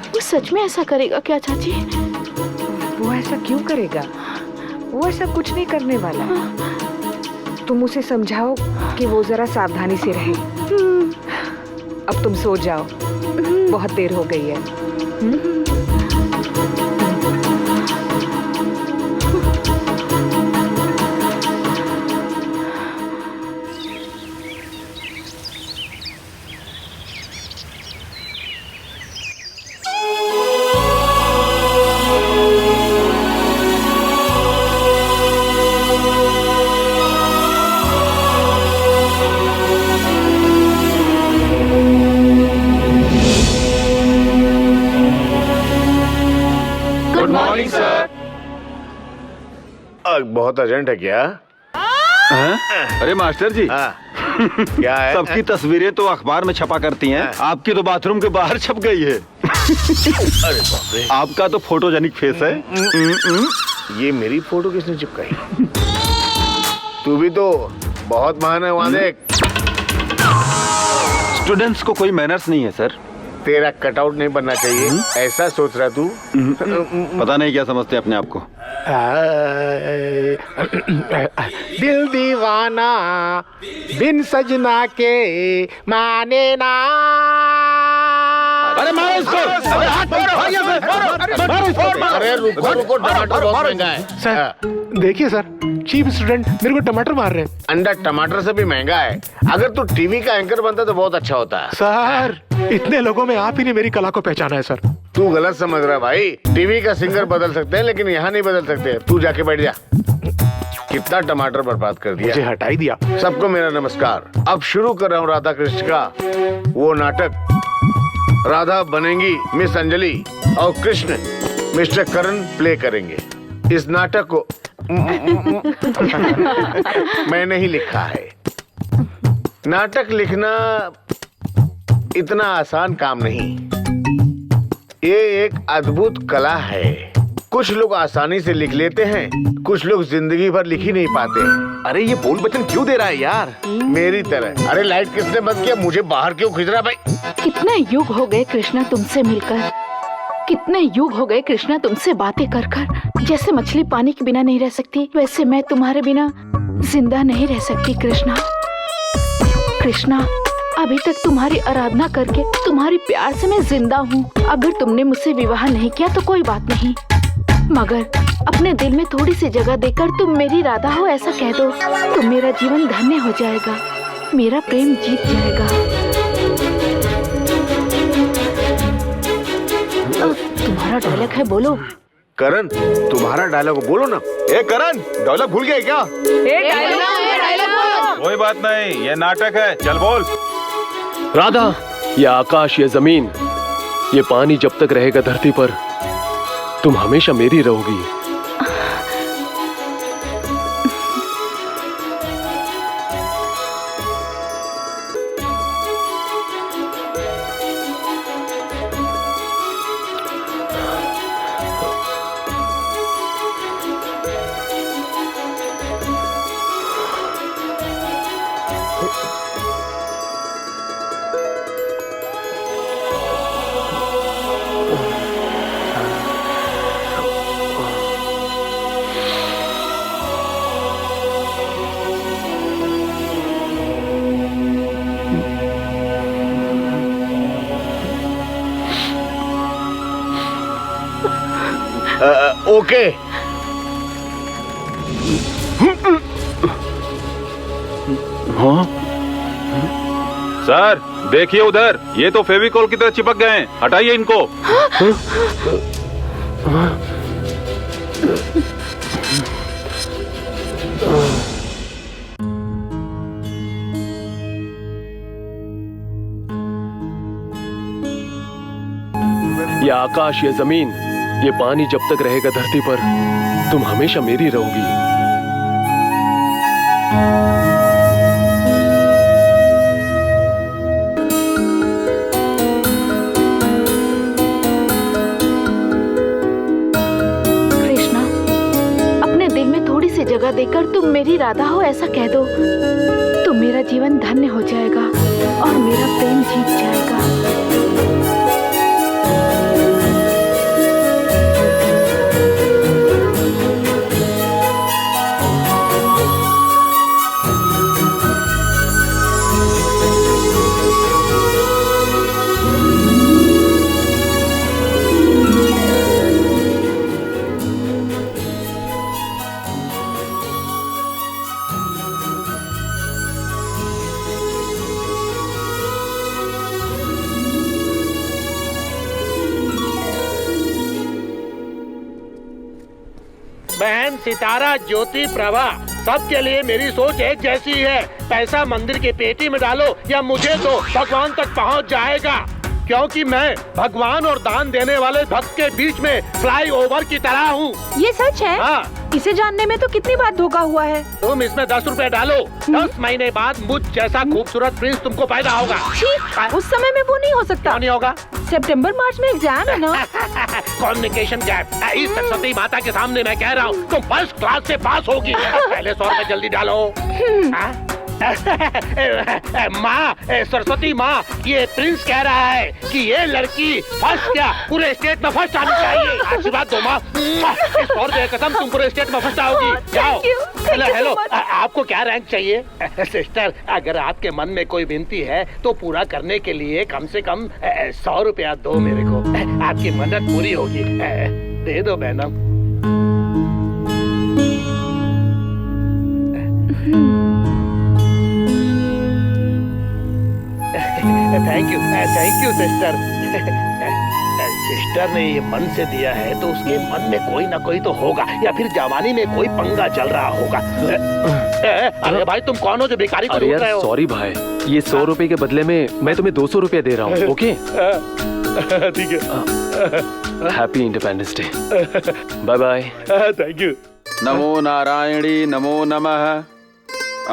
वो सच में ऐसा करेगा क्या चाची? वो ऐसा क्यों करेगा? वो ऐसा कुछ नहीं करने वाला। तुम उसे समझाओ कि वो जरा सावधानी से रहे। अब तुम सो जाओ, बहुत देर हो गई है। बहुत अर्जेंट है क्या? अरे मास्टर जी, क्या है? सबकी तस्वीरें तो अखबार में छपा करती हैं, आपकी तो बाथरूम के बाहर छप गई है। अरे बाप रे, आपका तो फोटोजेनिक फेस है। ये मेरी फोटो किसने चिपकाई? तू भी तो बहुत महान है वहां देख। स्टूडेंट्स को कोई मैनर्स नहीं है सर। तेरा कटआउट नहीं बनना चाहिए, ऐसा सोच रहा तू? पता नहीं क्या समझते अपने आप को। दिल दीवाना बिन सजना के माने ना। अरे मारो इसको! अरे रुको रुको, टमाटर बहुत महंगा है। सर देखिए सर, चीफ स्टूडेंट मेरे को टमाटर मार रहे हैं। अंडा टमाटर से भी महंगा है। अगर तू टीवी का एंकर बनता तो बहुत अच्छा होता है। सर इतने लोगों में आप ही ने मेरी कला को पहचाना है सर। तू गलत समझ रहा है भाई। टीवी का सिंगर बदल सकते हैं लेकिन यहाँ नहीं बदल सकते। तू जाके बैठ जा। कितना टमाटर बर्बाद कर दिया। मुझे हटा ही दिया। सबको मेरा नमस्कार। अब शुरू कर रहा हूँ राधा कृष्ण का वो नाटक। राधा बनेंगी मिस अंजलि और कृष्ण मिस्टर करण प्ले करेंगे। इस नाटक को मैंने ही लिखा है। नाटक लिखना इतना आसान काम नहीं। ये एक अद्भुत कला है। कुछ लोग आसानी से लिख लेते हैं, कुछ लोग जिंदगी भर लिख ही नहीं पाते। अरे ये बोल बचन क्यों दे रहा है यार? मेरी तरह। अरे लाइट किसने बंद किया? मुझे बाहर क्यों खींच रहा भाई? कितने युग हो गए कृष्णा तुमसे मिलकर, कितने युग हो गए कृष्णा तुमसे बातें कर कर। जैसे मछली पानी के बिना नहीं रह सकती, वैसे मैं तुम्हारे बिना जिंदा नहीं रह सकती कृष्णा। कृष्णा, अभी तक तुम्हारी आराधना करके, तुम्हारी प्यार से मैं जिंदा हूँ। अगर तुमने मुझसे विवाह नहीं किया तो कोई बात नहीं, मगर अपने दिल में थोड़ी सी जगह देकर तुम मेरी राधा हो ऐसा कह दो, तो मेरा जीवन धन्य हो जाएगा, मेरा प्रेम जीत जाएगा। तुम्हारा डायलॉग है, बोलो। करण, तुम्हारा डायलॉग बोलो ना। ए करण, डायलॉग भूल गया क्या? कोई बात नहीं, ये नाटक है, चल बोल। राधा, ये आकाश, ये जमीन, ये पानी जब तक रहेगा धरती पर, तुम हमेशा मेरी रहोगी। ओके। हाँ? सर देखिए उधर, ये तो फेविकोल की तरह चिपक गए हैं, हटाइए इनको। ये आकाश, ये जमीन, ये पानी जब तक रहेगा धरती पर, तुम हमेशा मेरी रहोगी। कृष्णा, अपने दिल में थोड़ी सी जगह देकर तुम मेरी राधा हो ऐसा कह दो, तो मेरा जीवन धन्य हो जाएगा और मेरा प्रेम जीत जाएगा। बहन सितारा, ज्योति, प्रभा, सबके लिए मेरी सोच एक जैसी है। पैसा मंदिर की पेटी में डालो या मुझे दो, भगवान तक पहुंच जाएगा। क्योंकि मैं भगवान और दान देने वाले भक्त के बीच में फ्लाईओवर की तरह हूँ। ये सच है? हाँ। इसे जानने में तो कितनी बार धोखा हुआ है। तुम इसमें 10 रुपए डालो, 10 महीने बाद मुझ जैसा खूबसूरत प्रिंस तुमको पैदा होगा। उस समय में वो नहीं हो सकता। क्यों नहीं होगा? सितंबर मार्च में एग्जाम है ना। Communication gap. इस सरस्वती माता के सामने मैं कह रहा हूँ, तुम फर्स्ट क्लास से पास होगी। पहले 100 रुपए जल्दी डालो। माँ, सरस्वती माँ, ये प्रिंस कह रहा है कि ये लड़की फर्स्ट क्या पूरे स्टेट में फर्स्ट आनी चाहिए। आशीर्वाद दो माँ। 100 रुपए कसम, तुम पूरे स्टेट में फर्स्ट आओगी। जाओ। हेलो, आपको क्या रैंक चाहिए? सिस्टर, अगर आपके मन में कोई विनती है तो पूरा करने के लिए कम से कम 100 रुपया दो मेरे को। आपकी मन्नत पूरी होगी। दे दो बहनम। Thank you sister. सिस्टर ने ये मन से दिया है तो उसके मन में कोई ना कोई तो होगा, या फिर जवानी में कोई पंगा चल रहा होगा। अरे भाई, तुम कौन हो जो भिखारी को लूट रहे हो? सॉरी भाई, ये 100 रुपए के बदले में मैं तुम्हें 200 रुपया दे रहा हूँ। ओके? ठीक है। Happy independence day. Bye bye. Thank you. नमो नारायणी, नमो नमः।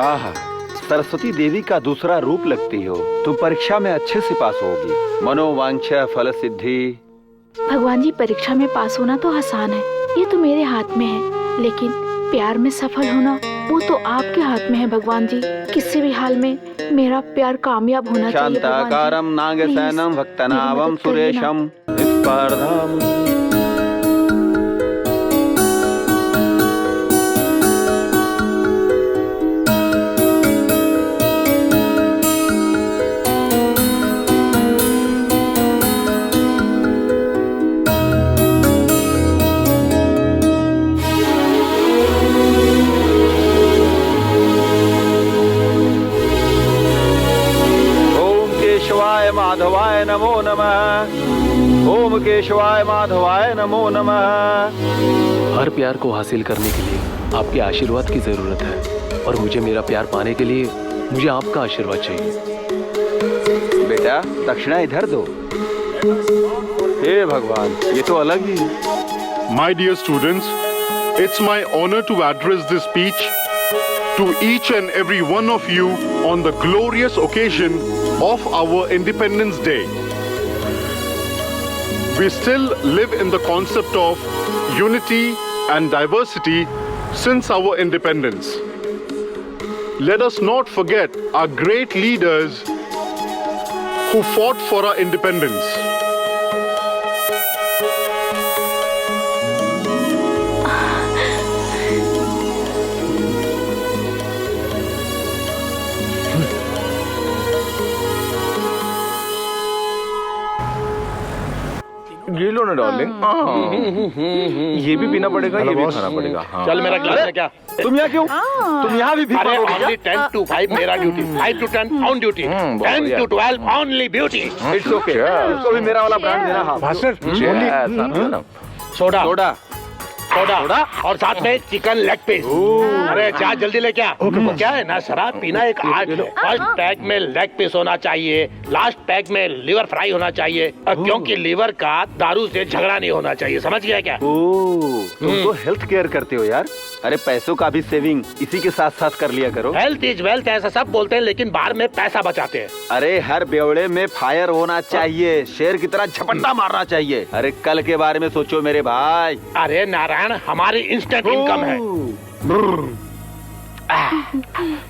आहा, सरस्वती देवी का दूसरा रूप लगती हो। तुम परीक्षा में अच्छे से पास होगी। मनोवांछा फल सिद्धि। भगवान जी, परीक्षा में पास होना तो आसान है, ये तो मेरे हाथ में है, लेकिन प्यार में सफल होना वो तो आपके हाथ में है भगवान जी। किसी भी हाल में मेरा प्यार कामयाब होना चाहिए भगवान जी। शांताकारं नागसेनं भक्तनाभं सुरेशं स्पर्धाम। माधवाय नमो नमः। ओम केशवाय माधवाय नमो नमः। हर प्यार को हासिल करने के लिए आपके आशीर्वाद की जरूरत है और मुझे मेरा प्यार पाने के लिए मुझे आपका आशीर्वाद चाहिए। बेटा दक्षिणा इधर दो। हे भगवान, ये तो अलग ही। My dear students, it's my honor to address this speech to each and every one of you on the glorious occasion of our Independence Day. We still live in the concept of unity and diversity since our independence. Let us not forget our great leaders who fought for our independence. ये लो ना darling, ये भी पीना पड़ेगा, ये भी खाना पड़ेगा। चल मेरा गिलास है क्या? तुम यहाँ क्यों? तुम यहाँ भी अरे only 10 to 5 मेरा duty, 5 to 10 on duty, 10 to 12 only beauty. It's okay. इसको भी मेरा वाला ब्रांड देना। हाँ भास्कर, सोडा सोडा सोडा और साथ में चिकन लेग पीस। अरे जा जल्दी लेके आ। क्या है ना, शराब पीना एक आर्ट है। फर्स्ट पैक में लेग पीस होना चाहिए, लास्ट पैक में लिवर फ्राई होना चाहिए, क्योंकि लिवर का दारू से झगड़ा नहीं होना चाहिए। समझ गया क्या? तुम तो हेल्थ केयर करते हो यार। अरे पैसों का भी सेविंग इसी के साथ साथ कर लिया करो। हेल्थ इज वेल्थ ऐसा सब बोलते हैं, लेकिन बाहर में पैसा बचाते हैं। अरे हर बेवड़े में फायर होना चाहिए, शेर की तरह झपट्टा मारना चाहिए। अरे कल के बारे में सोचो मेरे भाई। अरे नारायण, हमारी इंस्टेंट इनकम है।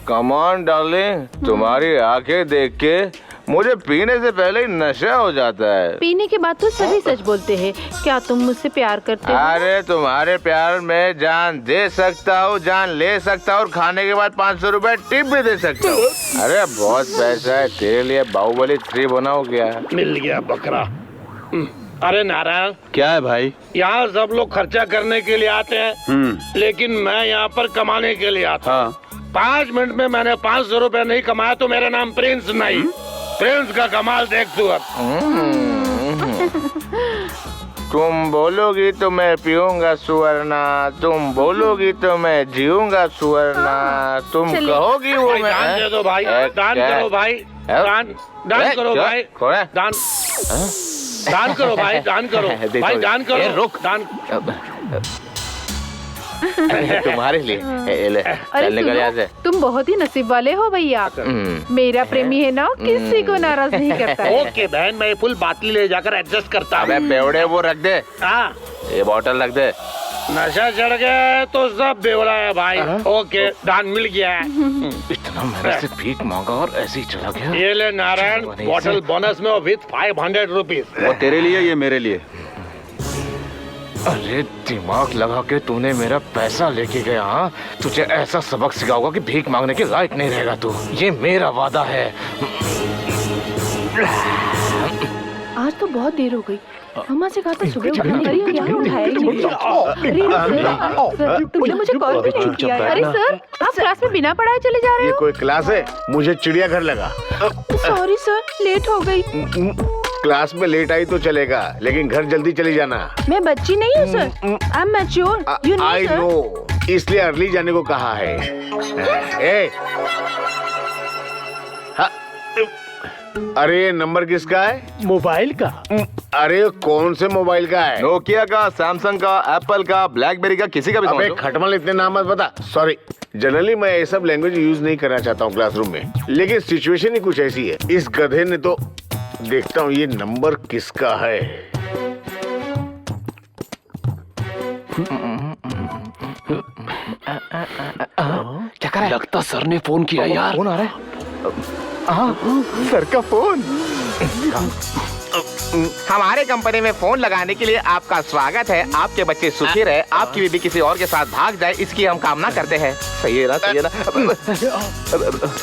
कम ऑन डार्लिंग, तुम्हारी आंखें देख के मुझे पीने से पहले ही नशा हो जाता है। पीने के बाद तो सभी सच बोलते हैं। क्या तुम मुझसे प्यार करते हो? अरे तुम्हारे प्यार में जान दे सकता हूँ, जान ले सकता हूँ और खाने के बाद 500 रुपए टिप भी दे सकता हूँ। अरे बहुत पैसा है तेरे लिए, बाहुबली 3 बनाओ क्या? मिल गया बकरा। अरे नारायण, क्या है भाई? यहाँ सब लोग खर्चा करने के लिए आते हैं, लेकिन मैं यहाँ पर कमाने के लिए आता हूँ। 5 मिनट में मैंने 500 रुपए नहीं कमाया तो मेरा नाम प्रिंस नहीं। प्रिंस का कमाल देख तू अब। तुम बोलोगी तो मैं पीऊंगा सुवर्णा, तुम बोलोगी तो मैं जीऊंगा सुवर्णा, तुम कहोगी वो मैं। दान दे दो भाई, दान करो भाई, दान करो भाई, दान करो भाई, दान करो भाई, दान करो। रुक, दान तुम्हारे लिए। अरे सुनो, तुम बहुत ही नसीब वाले हो भैया। मेरा प्रेमी है ना, किसी को नाराज नहीं करता है। ओके बहन, मैं फुल बाटली ले जाकर एडजस्ट करता हूँ। बेवड़े वो रख दे, ये बॉटल रख दे। नशा चढ़ गया तो सब बेवड़ा है भाई। ओके, दान मिल गया है। इतना मेरे से भीख मांगा और ऐसे ही चला गया। ये ले नारायण, बॉटल बोनस में विथ 500 रुपीज। वो तेरे लिए, ये मेरे लिए। अरे दिमाग लगा के तूने मेरा पैसा लेके गया। हाँ, तुझे ऐसा सबक सिखाऊंगा कि भीख मांगने के लायक नहीं रहेगा तू। ये मेरा वादा है। आज तो बहुत देर हो गई। मम्मा से कहा था सुबह उठाने के लिए, क्या उठाया ही नहीं। सर, तुमने मुझे कॉल भी नहीं किया। अरे सर, आप क्लास में बिना पढ़ाए चले जा रहे ये हो। कोई क्लास है? मुझे चिड़ियाघर लगा। सॉरी सर, लेट हो गई। क्लास में लेट आई तो चलेगा, लेकिन घर जल्दी चली जाना। मैं बच्ची नहीं हूँ sir, I am mature, you know I sir. No, इसलिए अर्ली जाने को कहा है। ए, अरे ये नंबर किसका है? मोबाइल का। अरे कौन से मोबाइल का है? नोकिया का, सैमसंग का, एप्पल का, ब्लैकबेरी का, किसी का भी। अबे खटमल, इतने नाम मत बता। सॉरी, जनरली मैं ये सब लैंग्वेज यूज नहीं करना चाहता हूँ क्लासरूम में, लेकिन सिचुएशन ही कुछ ऐसी है। इस गधे ने तो, देखता हूँ ये नंबर किसका है। क्या कर रहा है? लगता सर ने फोन किया यार। फोन आ रहा है। हाँ, सर का फोन। हमारे कंपनी में फोन लगाने के लिए आपका स्वागत है। आपके बच्चे सुखी रहे, आपकी बीवी किसी और के साथ भाग जाए, इसकी हम कामना करते हैं। सही है ना, सही है ना?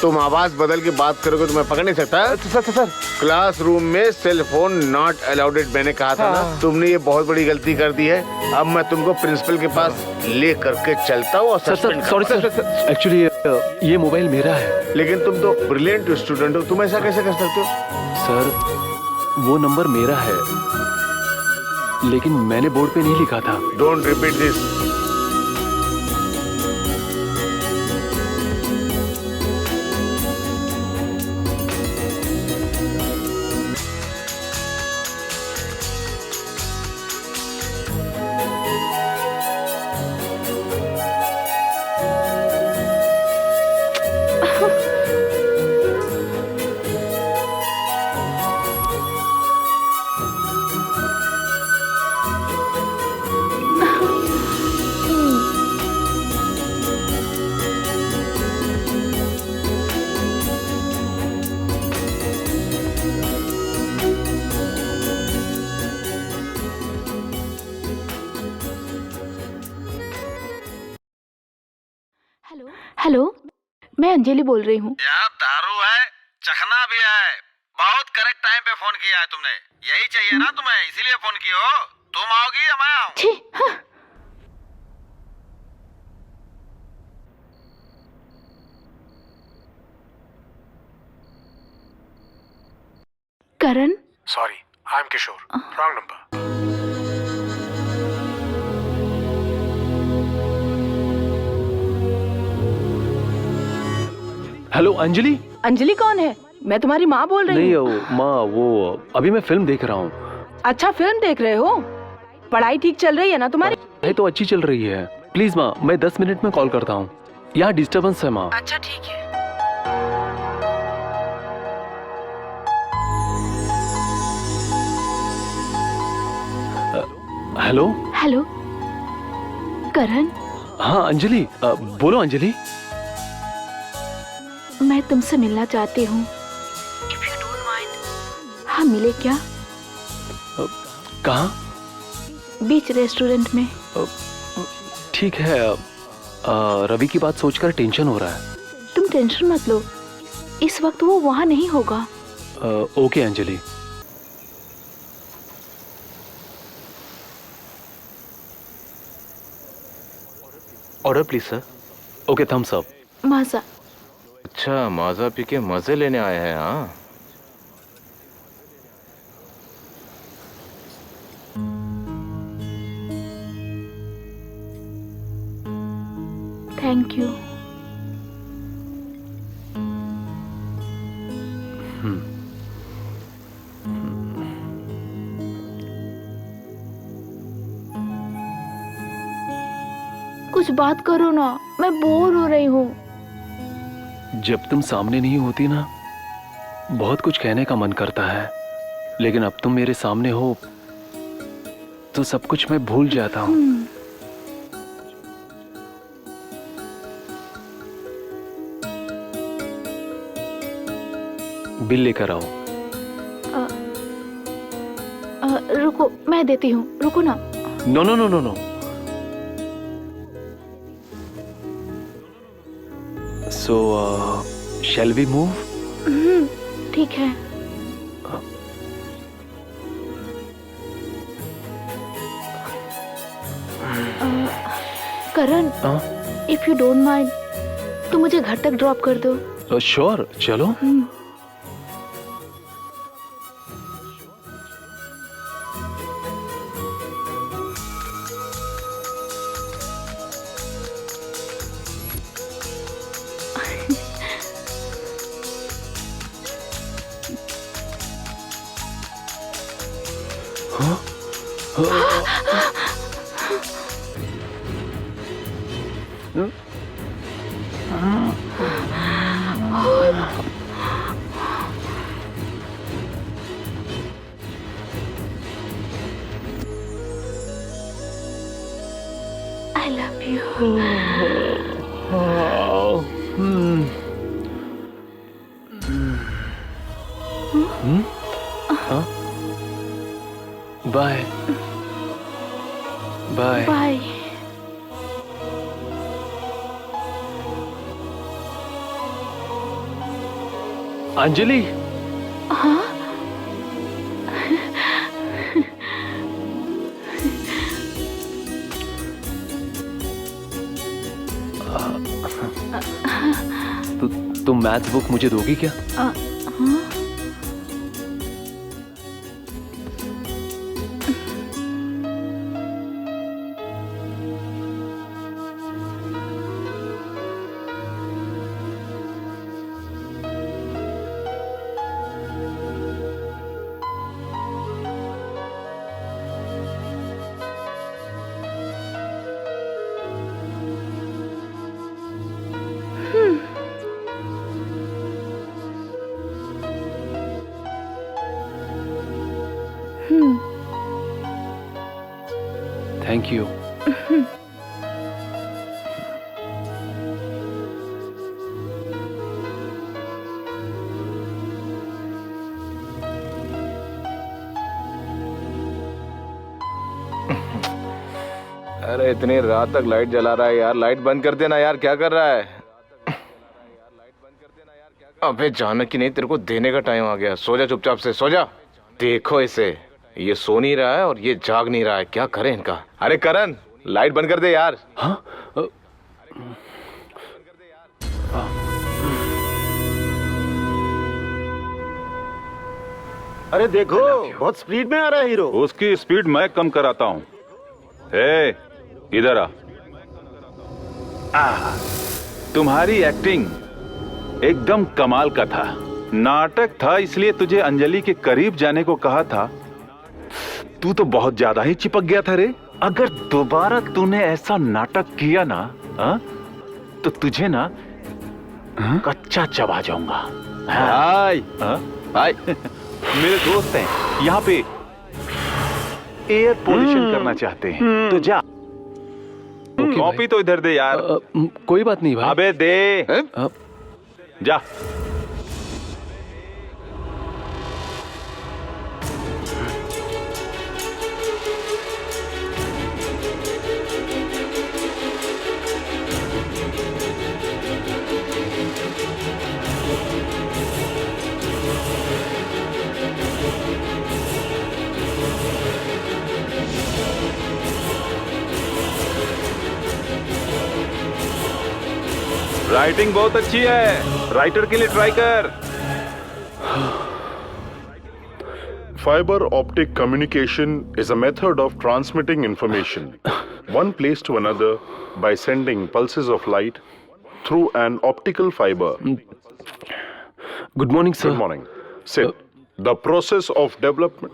तुम आवाज बदल के बात करोगे तो मैं पकड़ नहीं सकता। सर क्लासरूम में सेल फोन नॉट अलाउडेड मैंने कहा था ना। तुमने ये बहुत बड़ी गलती कर दी है। अब मैं तुमको प्रिंसिपल के पास ले करके चलता हूँ। सॉरी सर, एक्चुअली ये मोबाइल मेरा है। लेकिन तुम तो ब्रिलियंट स्टूडेंट हो, तुम ऐसा कैसे कर सकते हो? सर वो नंबर मेरा है, लेकिन मैंने बोर्ड पे नहीं लिखा था। Don't repeat this. हेलो, मैं अंजलि बोल रही हूँ। यार दारू है, चखना भी है। बहुत करेक्ट टाइम पे फोन किया है तुमने। यही चाहिए ना तुम्हें, इसीलिए फोन किया हो। तुम आओगी या मैं आऊँ? छी, हाँ। Karan, sorry, I am Kishore, wrong number. Hello Anjali. Anjali कौन है? मैं तुम्हारी माँ बोल रही नहीं हूँ। माँ, वो अभी मैं फिल्म देख रहा हूँ। अच्छा, फिल्म देख रहे हो? पढ़ाई ठीक चल रही है ना तुम्हारी? पढ़ाई तो अच्छी चल रही है। प्लीज माँ, मैं 10 मिनट में कॉल करता हूँ। यहाँ डिस्टर्बेंस है माँ। अच्छा ठीक है। हेलो। हेलो करण। हाँ अंजलि, बोलो अंजलि। मैं तुमसे मिलना चाहती हूँ। हाँ, मिले क्या? कहाँ? बीच रेस्टोरेंट में। ठीक है। रवि की बात सोचकर टेंशन हो रहा है। तुम टेंशन मत लो, इस वक्त वो वहाँ नहीं होगा। Okay Anjali. Order please sir. Okay, Thums Up. Maaza. अच्छा, माजा पी के मजे लेने आए हैं। हाँ, थैंक यू। कुछ बात करो ना, मैं बोर हो रही हूँ। जब तुम सामने नहीं होती ना, बहुत कुछ कहने का मन करता है, लेकिन अब तुम मेरे सामने हो तो सब कुछ मैं भूल जाता हूँ। बिल लेकर आओ। रुको, मैं देती हूँ, रुको ना। No no no no no. So, shall we move? ठीक है। Karan, if you don't mind, तो मुझे घर तक ड्रॉप कर दो। श्योर, चलो। अंजलि। हाँ? तुम मैथ्स बुक मुझे दोगी क्या? हाँ? Thank you. अरे इतनी रात तक लाइट जला रहा है यार, लाइट बंद कर देना यार, क्या कर रहा है? अबे जानकी नहीं, तेरे को देने का टाइम आ गया, सो जा चुपचाप से, सो जा। देखो इसे, ये सो नहीं रहा है और ये जाग नहीं रहा है, क्या करें इनका? अरे करण, लाइट बंद कर दे यार। हाँ? अरे देखो, बहुत स्पीड में आ रहा है हीरो। उसकी स्पीड मैं कम कराता हूँ। हे, इधर आ। तुम्हारी एक्टिंग एकदम कमाल का था। नाटक था इसलिए तुझे अंजलि के करीब जाने को कहा था। तू तो बहुत ज्यादा ही चिपक गया था रे। अगर दोबारा तूने ऐसा नाटक किया ना, तो तुझे ना कच्चा चबा जाऊंगा। भाई, भाई मेरे दोस्त हैं यहाँ पे, एयर पोल्यूशन करना चाहते हैं, तो जा। कॉपी तो इधर दे यार। कोई बात नहीं भाई। अबे दे, जा। राइटिंग बहुत अच्छी है, राइटर के लिए ट्राई कर। Fiber optic communication is a method of transmitting information one place to another by sending pulses of light through an optical fiber. Good morning, sir. Good morning. Sit. The process of development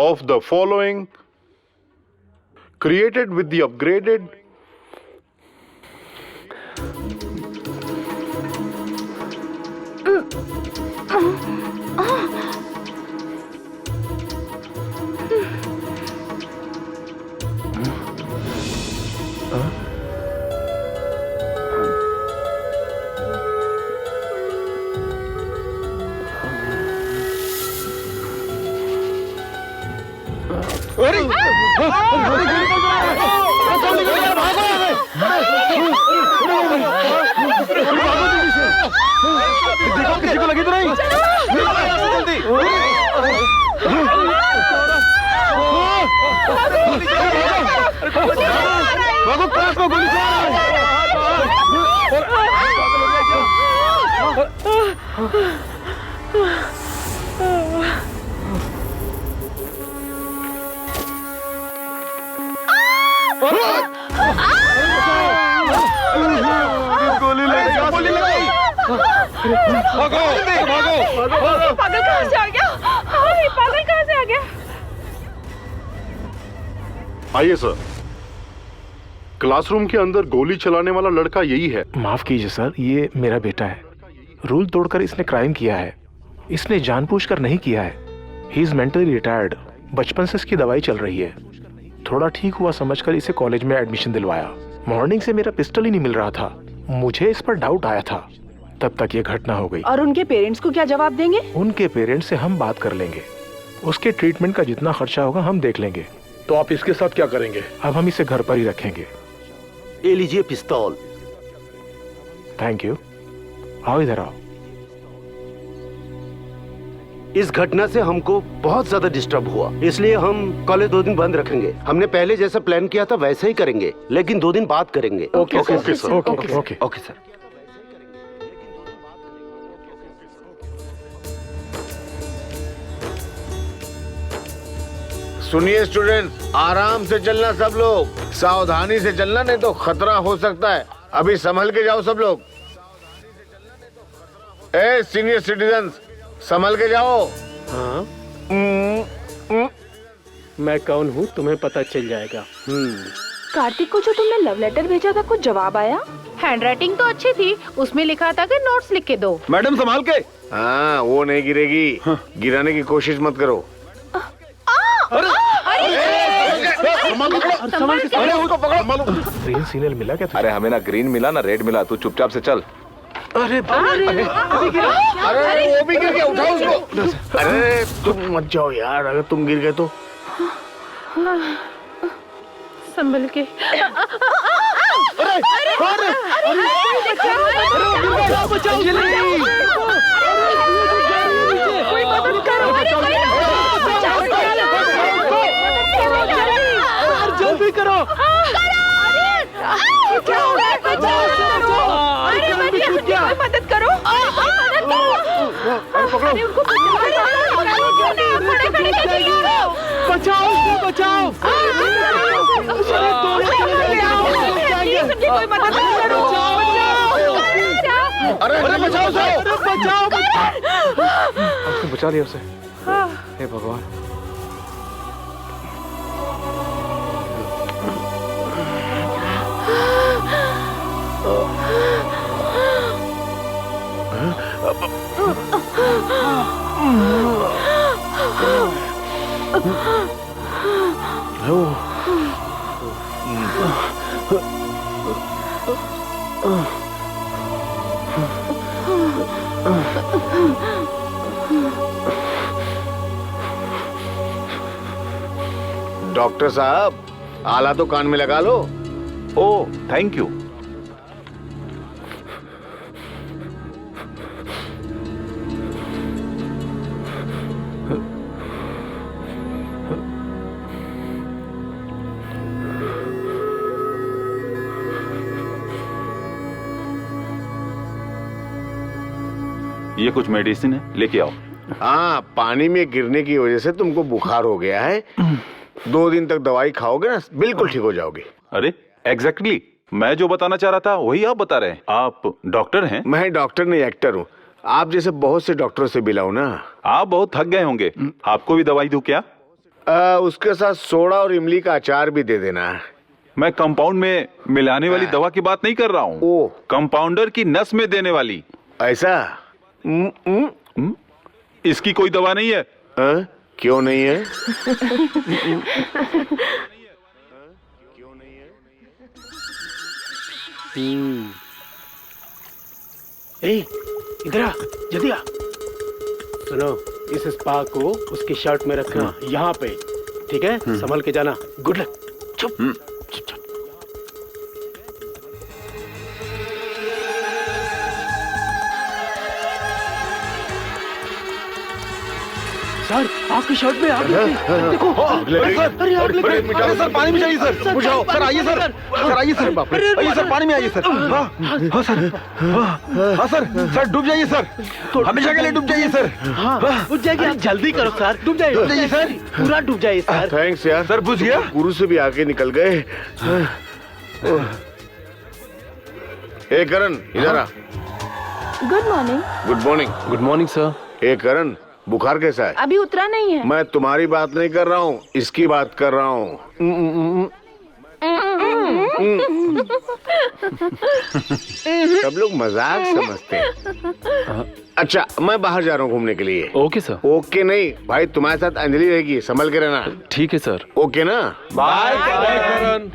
of the following created with the upgraded देखो किसी को लगी तो नहीं? जल्दी भागो, class में गोली चला रहा गोली लगी। भागो, भागो। पागल कहाँ से आ गया? ये पागल कहाँ से आ गया? आइए सर, क्लासरूम के अंदर गोली चलाने वाला लड़का यही है। माफ कीजिए सर, ये मेरा बेटा है। रूल तोड़कर इसने क्राइम किया है। इसने जानबूझकर नहीं किया है। He is mentally retired. बचपन से इसकी दवाई चल रही है। थोड़ा ठीक हुआ समझकर इसे कॉलेज में एडमिशन दिलवाया। मॉर्निंग से मेरा पिस्टल ही नहीं मिल रहा था। मुझे इस पर डाउट आया था, तब तक ये घटना हो गई। और उनके पेरेंट्स को क्या जवाब देंगे? उनके पेरेंट्स से हम बात कर लेंगे। उसके ट्रीटमेंट का जितना खर्चा होगा हम देख लेंगे। तो आप इसके साथ क्या करेंगे? अब हम इसे घर पर ही रखेंगे। ये लीजिए पिस्तौल। Thank you. आओ इधर आओ। इस घटना से हमको बहुत ज्यादा डिस्टर्ब हुआ, इसलिए हम कॉलेज 2 दिन बंद रखेंगे। हमने पहले जैसा प्लान किया था वैसे ही करेंगे, लेकिन 2 दिन बाद करेंगे। Okay sir, okay sir. सुनिए स्टूडेंट्स, आराम से चलना सब लोग, सावधानी से चलना, नहीं तो खतरा हो सकता है। अभी संभल के जाओ सब लोग। ए सीनियर सिटीजन्स, संभल के जाओ। हाँ मैं कौन हूँ तुम्हें पता चल जाएगा। कार्तिक को जो तुमने लव लेटर भेजा था कुछ जवाब आया? हैंडराइटिंग तो अच्छी थी, उसमें लिखा था कि नोट्स लिख के दो। मैडम संभाल के। हाँ वो नहीं गिरेगी। गिराने की कोशिश मत करो। ग्रीन सिग्नल मिला क्या तुझे? अरे हमें ना ग्रीन मिला ना रेड मिला, तू चुपचाप से चल। अरे अरे वो भी गिर गया, उठाओ उसको। अरे तुम मत जाओ यार, अगर तुम गिर गए तो। संभल के। जल्दी करो। मदद करो। बचाओ बचाओ। कोई मदद करो। अरे बचाओ बचाओ। आपने बचा लिया उसे। हे भगवान। डॉक्टर साहब, आला तो कान में लगा लो। ओ थैंक यू। ये कुछ मेडिसिन है, लेके आओ। हाँ, पानी में गिरने की वजह से तुमको बुखार हो गया है। 2 दिन तक दवाई खाओगे ना, बिल्कुल ठीक हो जाओगे। अरे एग्जैक्टली, मैं जो बताना चाह रहा था वही आप बता रहे हैं। आप डॉक्टर हैं? मैं डॉक्टर नहीं, एक्टर हूँ। आप जैसे बहुत से डॉक्टरों से मिला हूं ना। आप बहुत थक गए होंगे, आपको भी दवाई दूं क्या? उसके साथ सोडा और इमली का अचार भी दे देना। मैं कंपाउंड में मिलाने वाली दवा की बात नहीं कर रहा हूँ, कंपाउंडर की नस में देने वाली। ऐसा? इसकी कोई दवा नहीं है? क्यों नहीं है? इधर आ, जल्दी आ। सुनो, इस स्पा को उसकी शर्ट में रखना, यहाँ पे, ठीक है? संभल के जाना। Good luck. चुप चुप चुप। सर, आपकी शर्ट में आग लगी। देखो। अरे आग लगी। सर पानी में जाइए सर। बुझाओ सर, आइए सर। सर आइए सर, आइए सर, पानी में आइए सर। हाँ सर, हाँ सर, सर डूब जाइए सर, हमेशा के लिए डूब जाइए सर। हाँ बुझ जाएगी, आप जल्दी करो सर। डूब जाइए सर, पूरा डूब जाइए सर। थैंक्स यार सर, बुझ गया। गुरु से भी आगे निकल गए। ए करण, इधर आ। Good morning. Good morning. Good morning sir. ए करण, बुखार कैसा है? अभी उतरा नहीं है। मैं तुम्हारी बात नहीं कर रहा हूँ, इसकी बात कर रहा हूँ। सब लोग मजाक समझते हैं। अच्छा, मैं बाहर जा रहा हूँ घूमने के लिए। Okay sir. ओके नहीं भाई, तुम्हारे साथ अंजलि रहेगी, संभल के रहना। ठीक है सर। ओके ना? Bye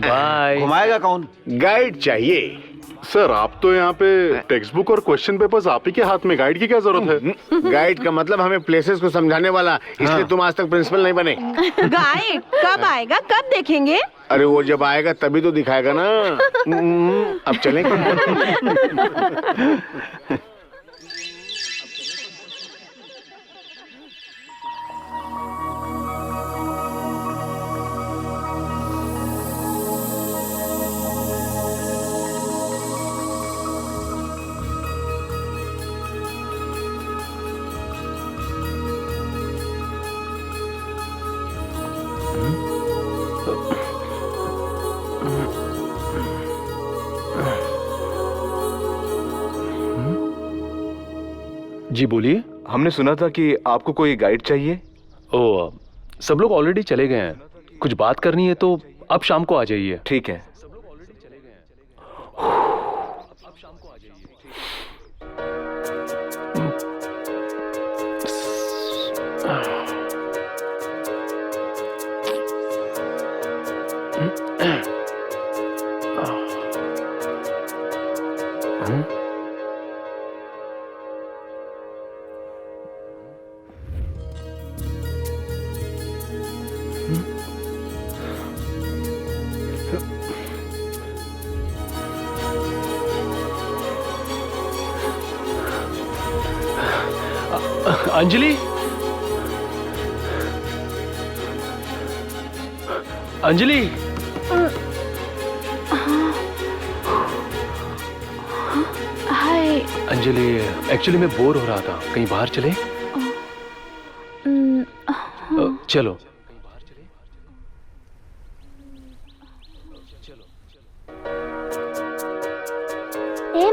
bye. घुमाएगा कौन? गाइड चाहिए। सर, आप तो यहाँ पे टेक्स्ट बुक और क्वेश्चन पेपर्स आप ही के हाथ में, गाइड की क्या जरूरत है? गाइड का मतलब हमें प्लेसेस को समझाने वाला, इसलिए तुम आज तक प्रिंसिपल नहीं बने। गाइड कब आएगा, कब देखेंगे? अरे वो जब आएगा तभी तो दिखाएगा ना। अब चलें? जी बोलिए। हमने सुना था कि आपको कोई गाइड चाहिए। ओ, सब लोग ऑलरेडी चले गए हैं। कुछ बात करनी है तो अब शाम को आ जाइए। ठीक है। अंजलि, अंजलि, हाय। अंजलि, एक्चुअली मैं बोर हो रहा था, कहीं बाहर चले? चलो।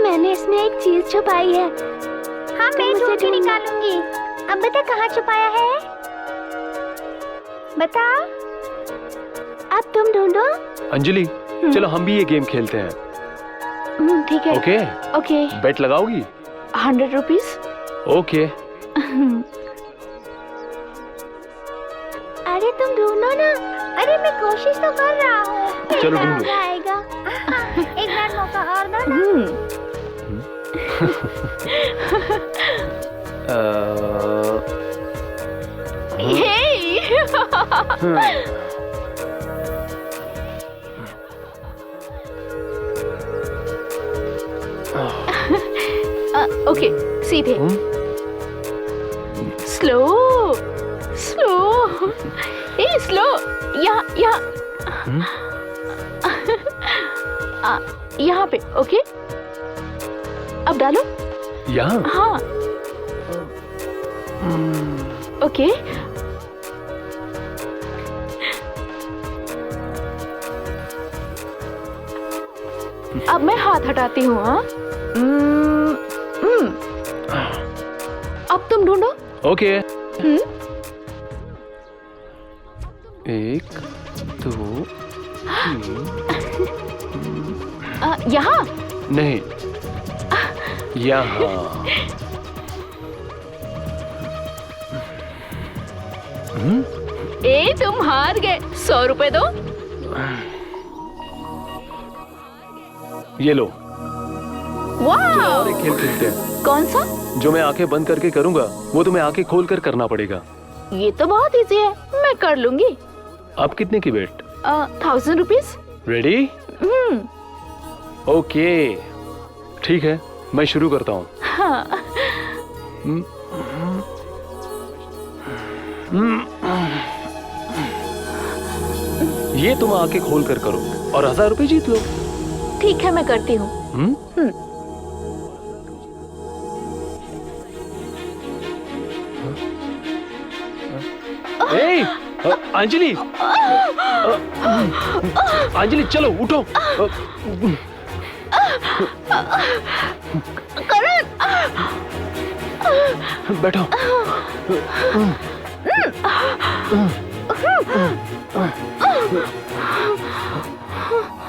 मैंने इसमें एक चीज छुपाई है। हाँ, मैं ढूंढ के निकालूंगी। अब बता कहाँ छुपाया है? बता। अब तुम ढूंढो। अंजलि, चलो हम भी ये गेम खेलते हैं। ठीक है। ओके? ओके। बेट लगाओगी? 100 रुपीज। ओके। अरे तुम ढूंढो ना। अरे मैं कोशिश तो कर रहा हूँ। चलो ढूंढो। आएगा। एक बार मौका और दो ना। ओके, सीधे। Slow slow, a slow. यहाँ यहाँ पे। ओके, अब डालो। यहाँ? हाँ। ओके। अब मैं हाथ हटाती हूँ। हाँ, अब तुम ढूंढो। ओके। 1 2 3। यहाँ नहीं, यहाँ। ए, तुम हार गए। 100 रुपए दो। ये लो। वाह! और एक खेल खेलते हैं। कौन सा? जो मैं आंखें बंद करके करूंगा वो तुम्हें आंखें खोल कर करना पड़ेगा। ये तो बहुत इजी है, मैं कर लूंगी। अब कितने की बेट? 1000 रुपीज। रेडी? ओके, ठीक है, मैं शुरू करता हूँ। हाँ। ये तुम आंखें खोल कर करो और 1000 रुपए जीत लो। ठीक है, मैं करती हूँ। ए, अंजलि, अंजलि चलो उठो। करण, बैठो।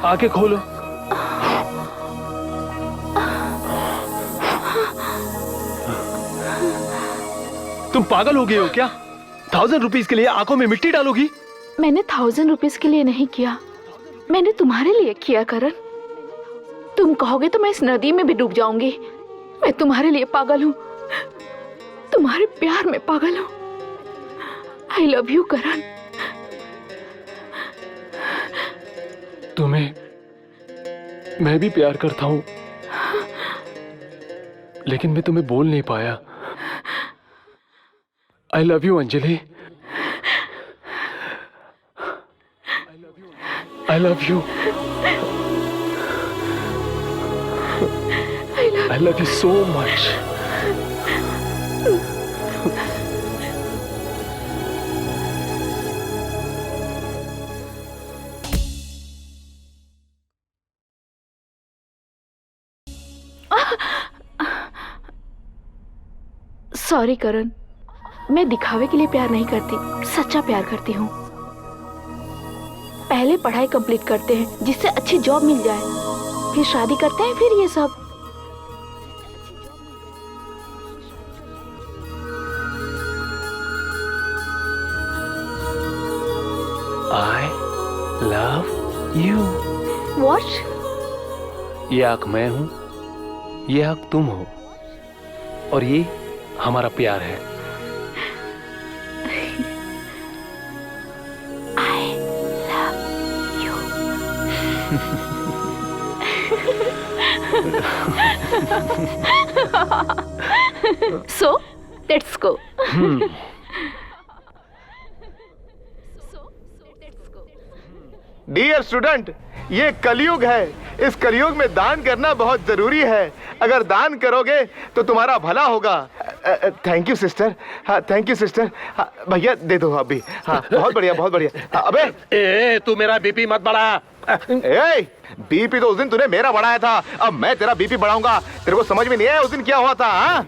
आंखें खोलो। तुम पागल हो गए हो क्या? 1000 रुपीज के लिए आंखों में मिट्टी डालोगी? मैंने 1000 रुपीज के लिए नहीं किया, मैंने तुम्हारे लिए किया करण। तुम कहोगे तो मैं इस नदी में भी डूब जाऊंगी। मैं तुम्हारे लिए पागल हूँ, तुम्हारे प्यार में पागल हूँ। आई लव यू करण। तुम्हें मैं भी प्यार करता हूँ, लेकिन मैं तुम्हें बोल नहीं पाया। I love you Anjali. I love you. I love you so much. Sorry Karan, मैं दिखावे के लिए प्यार नहीं करती, सच्चा प्यार करती हूँ। पहले पढ़ाई कंप्लीट करते हैं जिससे अच्छी जॉब मिल जाए, फिर शादी करते हैं, फिर ये सब। I love you. What? ये आंख मैं हूं, ये आंख तुम हो, और ये हमारा प्यार है। I love you. So, let's go. Dear student, ये कलयुग है। इस कलयुग में दान करना बहुत जरूरी है। अगर दान करोगे तो तुम्हारा भला होगा। Thank you sister. हाँ, थैंक यू सिस्टर। हाँ, भैया दे दो अभी। हाँ, बहुत बढ़िया, बहुत बढ़िया। अबे तू मेरा बीपी मत बढ़ा। बीपी तो उस दिन तूने मेरा बढ़ाया था, अब मैं तेरा बीपी बढ़ाऊंगा। तेरे को समझ में नहीं आया उस दिन क्या हुआ था?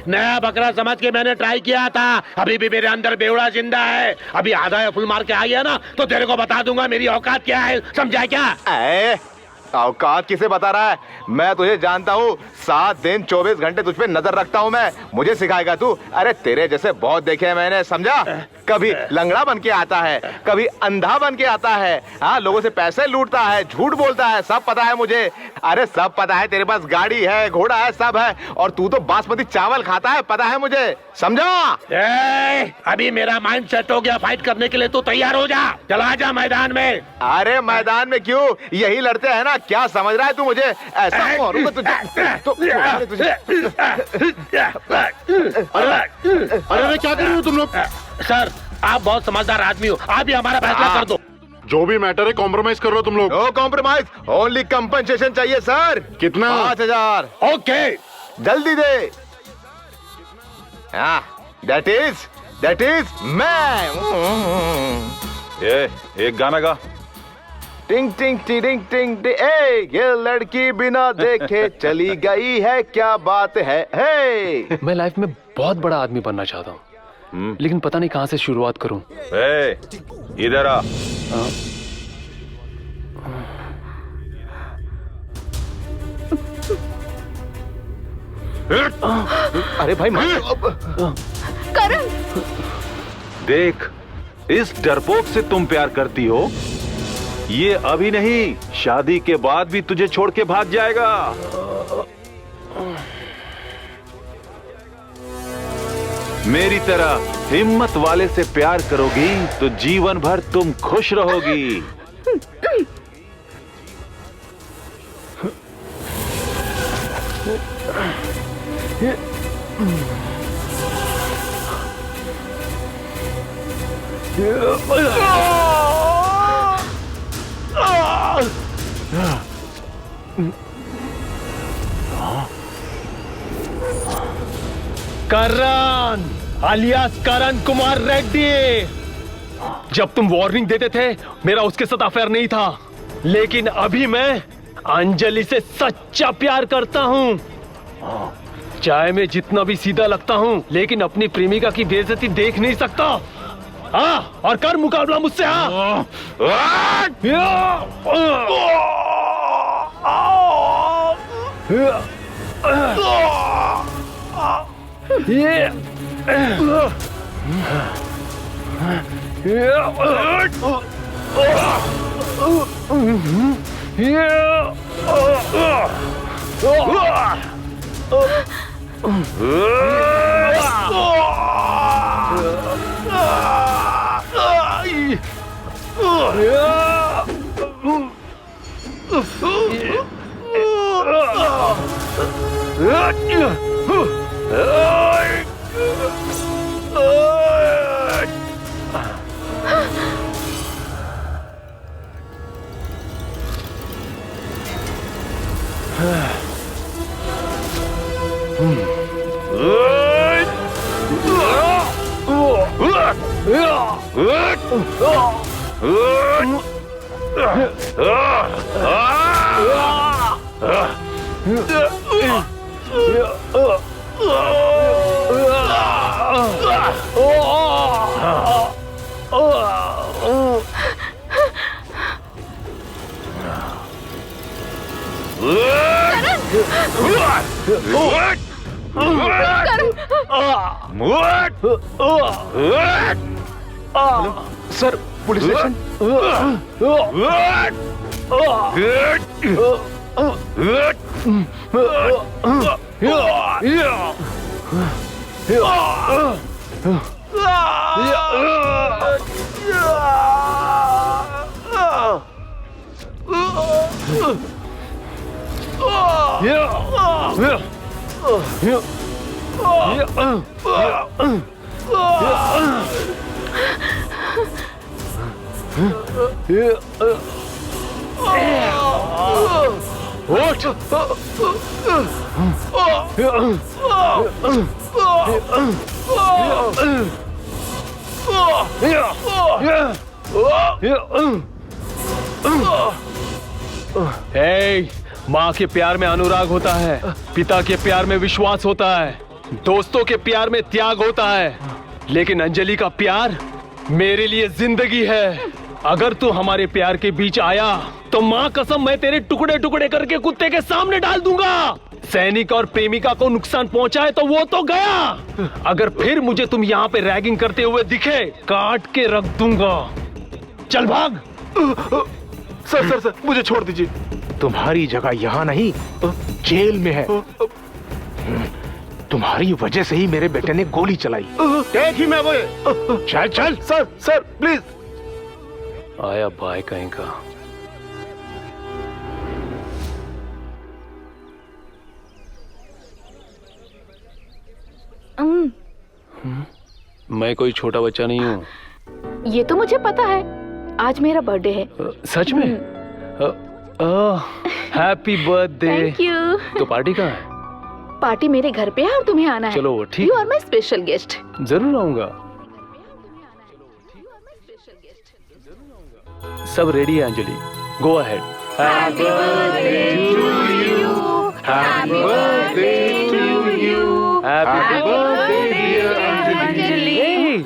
नया बकरा समझ के मैंने ट्राई किया था। अभी भी मेरे अंदर बेवड़ा जिंदा है। अभी आधा फुल मार के आ गया ना तो तेरे को बता दूंगा मेरी औकात क्या है, समझा क्या? औकात किसे बता रहा है? मैं तुझे जानता हूँ। 7 दिन 24 घंटे तुझ पे नजर रखता हूँ मैं। मुझे सिखाएगा तू? अरे तेरे जैसे बहुत देखे हैं मैंने, समझा? कभी लंगड़ा बन के आता है, कभी अंधा बन के आता है। हाँ, लोगों से पैसे लूटता है, झूठ बोलता है, सब पता है मुझे। अरे सब पता है, तेरे पास गाड़ी है, घोड़ा है, सब है, और तू तो बासमती चावल खाता है, पता है मुझे, समझा? अभी मेरा माइंड सेट हो गया, फाइट करने के लिए तू तैयार हो जा। चला जा मैदान में। अरे मैदान में क्यों? यही लड़ते हैं ना। क्या समझ रहा है तू मुझे? ऐसा मारूंगा तुझे। अरे क्या कर रहे हो तुम लोग? सर, आप बहुत समझदार आदमी हो, आप ही हमारा फैसला कर दो। जो भी मैटर है कॉम्प्रोमाइज कर रहे हो तुम लोग। नो कॉम्प्रोमाइज, ओनली कंपनसेशन चाहिए सर। कितना? 5000। ओके, जल्दी दे। दैट इज मैं। एक गाना गा। टिंग टिंग टिंग टिंग टिंग, ये लड़की बिना देखे चली गई है, क्या बात है? हे, मैं लाइफ में बहुत बड़ा आदमी बनना चाहता हूँ, लेकिन पता नहीं कहाँ से शुरुआत करूँ। इधर आ। अरे भाई करण, देख, इस डरपोक से तुम प्यार करती हो, ये अभी नहीं, शादी के बाद भी तुझे छोड़ के भाग जाएगा। मेरी तरह हिम्मत वाले से प्यार करोगी तो जीवन भर तुम खुश रहोगी। करण alias करण कुमार रेड्डी, जब तुम वार्निंग देते थे मेरा उसके साथ अफेयर नहीं था, लेकिन अभी मैं अंजलि से सच्चा प्यार करता हूँ। चाहे मैं जितना भी सीधा लगता हूँ, लेकिन अपनी प्रेमिका की बेइज्जती देख नहीं सकता। हाँ, और कर मुकाबला मुझसे। हाँ, सर, पुलिस स्टेशन। माँ के प्यार में अनुराग होता है, पिता के प्यार में विश्वास होता है, दोस्तों के प्यार में त्याग होता है, लेकिन अंजलि का प्यार मेरे लिए जिंदगी है। अगर तू हमारे प्यार के बीच आया तो माँ कसम मैं तेरे टुकड़े टुकड़े करके कुत्ते के सामने डाल दूंगा। सैनिक और प्रेमिका को नुकसान पहुंचाए तो वो तो गया, अगर फिर मुझे तुम यहाँ पे रैगिंग करते हुए दिखे काट के रख दूंगा। चल भाग। सर सर सर, मुझे छोड़ दीजिए। तुम्हारी जगह यहाँ नहीं, जेल में है। तुम्हारी वजह से ही मेरे बेटे ने गोली चलाई। देख ही मैं वो। चल चल। Sir sir please. आया भाई कहीं का। मैं कोई छोटा बच्चा नहीं हूँ। ये तो मुझे पता है, आज मेरा बर्थडे है। सच में? Happy birthday. Thank you. तो पार्टी कहाँ है? पार्टी मेरे घर पे है और तुम्हें आना है। चलो ठीक। You are my special guest. जरूर आऊंगा। सब रेडी है Anjali, go ahead. Happy birthday to you, happy birthday to you, happy birthday dear Anjali.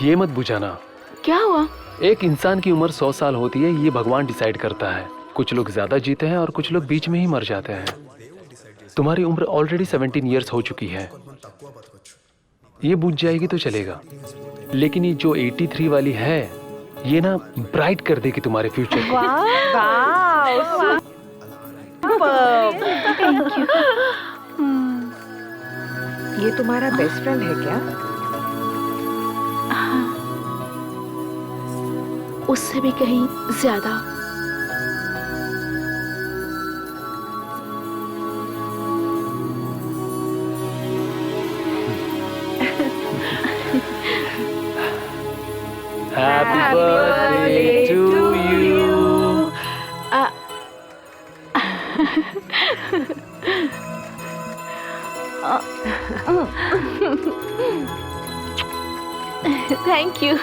ये मत बुझाना। क्या हुआ? एक इंसान की उम्र 100 साल होती है, ये भगवान डिसाइड करता है। कुछ लोग ज्यादा जीते हैं और कुछ लोग बीच में ही मर जाते हैं। तुम्हारी उम्र ऑलरेडी 17 इयर्स हो चुकी है, ये बुझ जाएगी तो चलेगा, लेकिन ये जो 83 वाली है ये ना ब्राइट कर देगी तुम्हारे फ्यूचर को। Thank you. ये तुम्हारा बेस्ट फ्रेंड है क्या? उससे भी कहीं ज्यादा। Happy birthday to you. Thank you.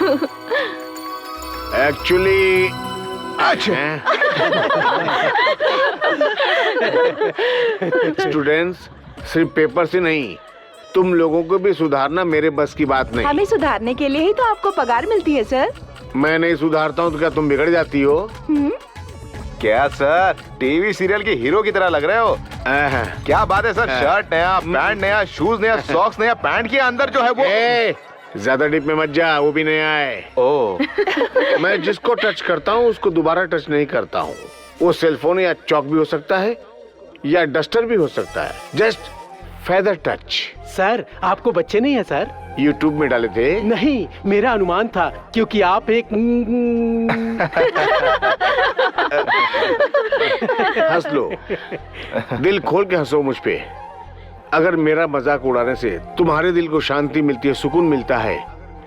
Actually students, सिर्फ पेपर से नहीं, तुम लोगों को भी सुधारना मेरे बस की बात नहीं। हमें सुधारने के लिए ही तो आपको पगार मिलती है सर। मैं नहीं सुधारता हूँ तो क्या तुम बिगड़ जाती हो? क्या सर, टीवी सीरियल के हीरो की तरह लग रहे हो? क्या बात है सर, शर्ट नया, पैंट नया, शूज नया, सॉक्स नया, पैंट के अंदर जो है वो। ज्यादा डीप में मत जा, वो भी नया है। मैं जिसको टच करता हूँ उसको दोबारा टच नहीं करता हूँ। वो सेलफोन या चौक भी हो सकता है या डस्टर भी हो सकता है, जस्ट फेदर टच। सर आपको बच्चे नहीं है सर? यूट्यूब में डाले थे? नहीं, मेरा अनुमान था क्योंकि आप एक हंस लो, दिल खोल के हंसो मुझ पे। अगर मेरा मजाक उड़ाने से तुम्हारे दिल को शांति मिलती है, सुकून मिलता है,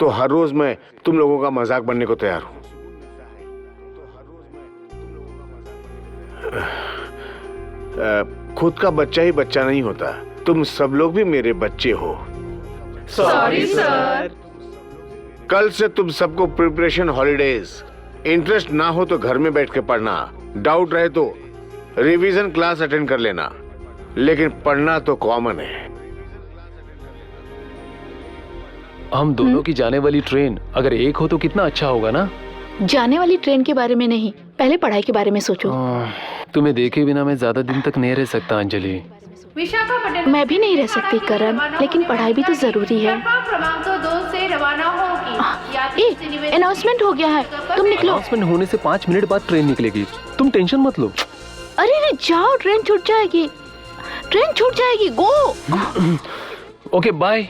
तो हर रोज मैं तुम लोगों का मजाक बनने को तैयार हूँ। खुद का बच्चा ही बच्चा नहीं होता, तुम सब लोग भी मेरे बच्चे हो। Sorry sir. कल से तुम सबको प्रिपरेशन हॉलीडेज, इंटरेस्ट ना हो तो घर में बैठ के पढ़ना, डाउट रहे तो रिवीजन क्लास अटेंड कर लेना, लेकिन पढ़ना तो कॉमन है। हम दोनों की जाने वाली ट्रेन अगर एक हो तो कितना अच्छा होगा ना। जाने वाली ट्रेन के बारे में नहीं, पहले पढ़ाई के बारे में सोचो। तुम्हें देखे बिना मैं ज्यादा दिन तक नहीं रह सकता अंजलि। मैं भी नहीं रह सकती करण, लेकिन पढ़ाई भी तो जरूरी है। अनाउंसमेंट हो गया है, तुम निकलो। अनाउंसमेंट होने से 5 मिनट बाद ट्रेन निकलेगी, तुम टेंशन मत लो। अरे रे जाओ, ट्रेन छूट जाएगी, ट्रेन छूट जाएगी, गो। Okay bye.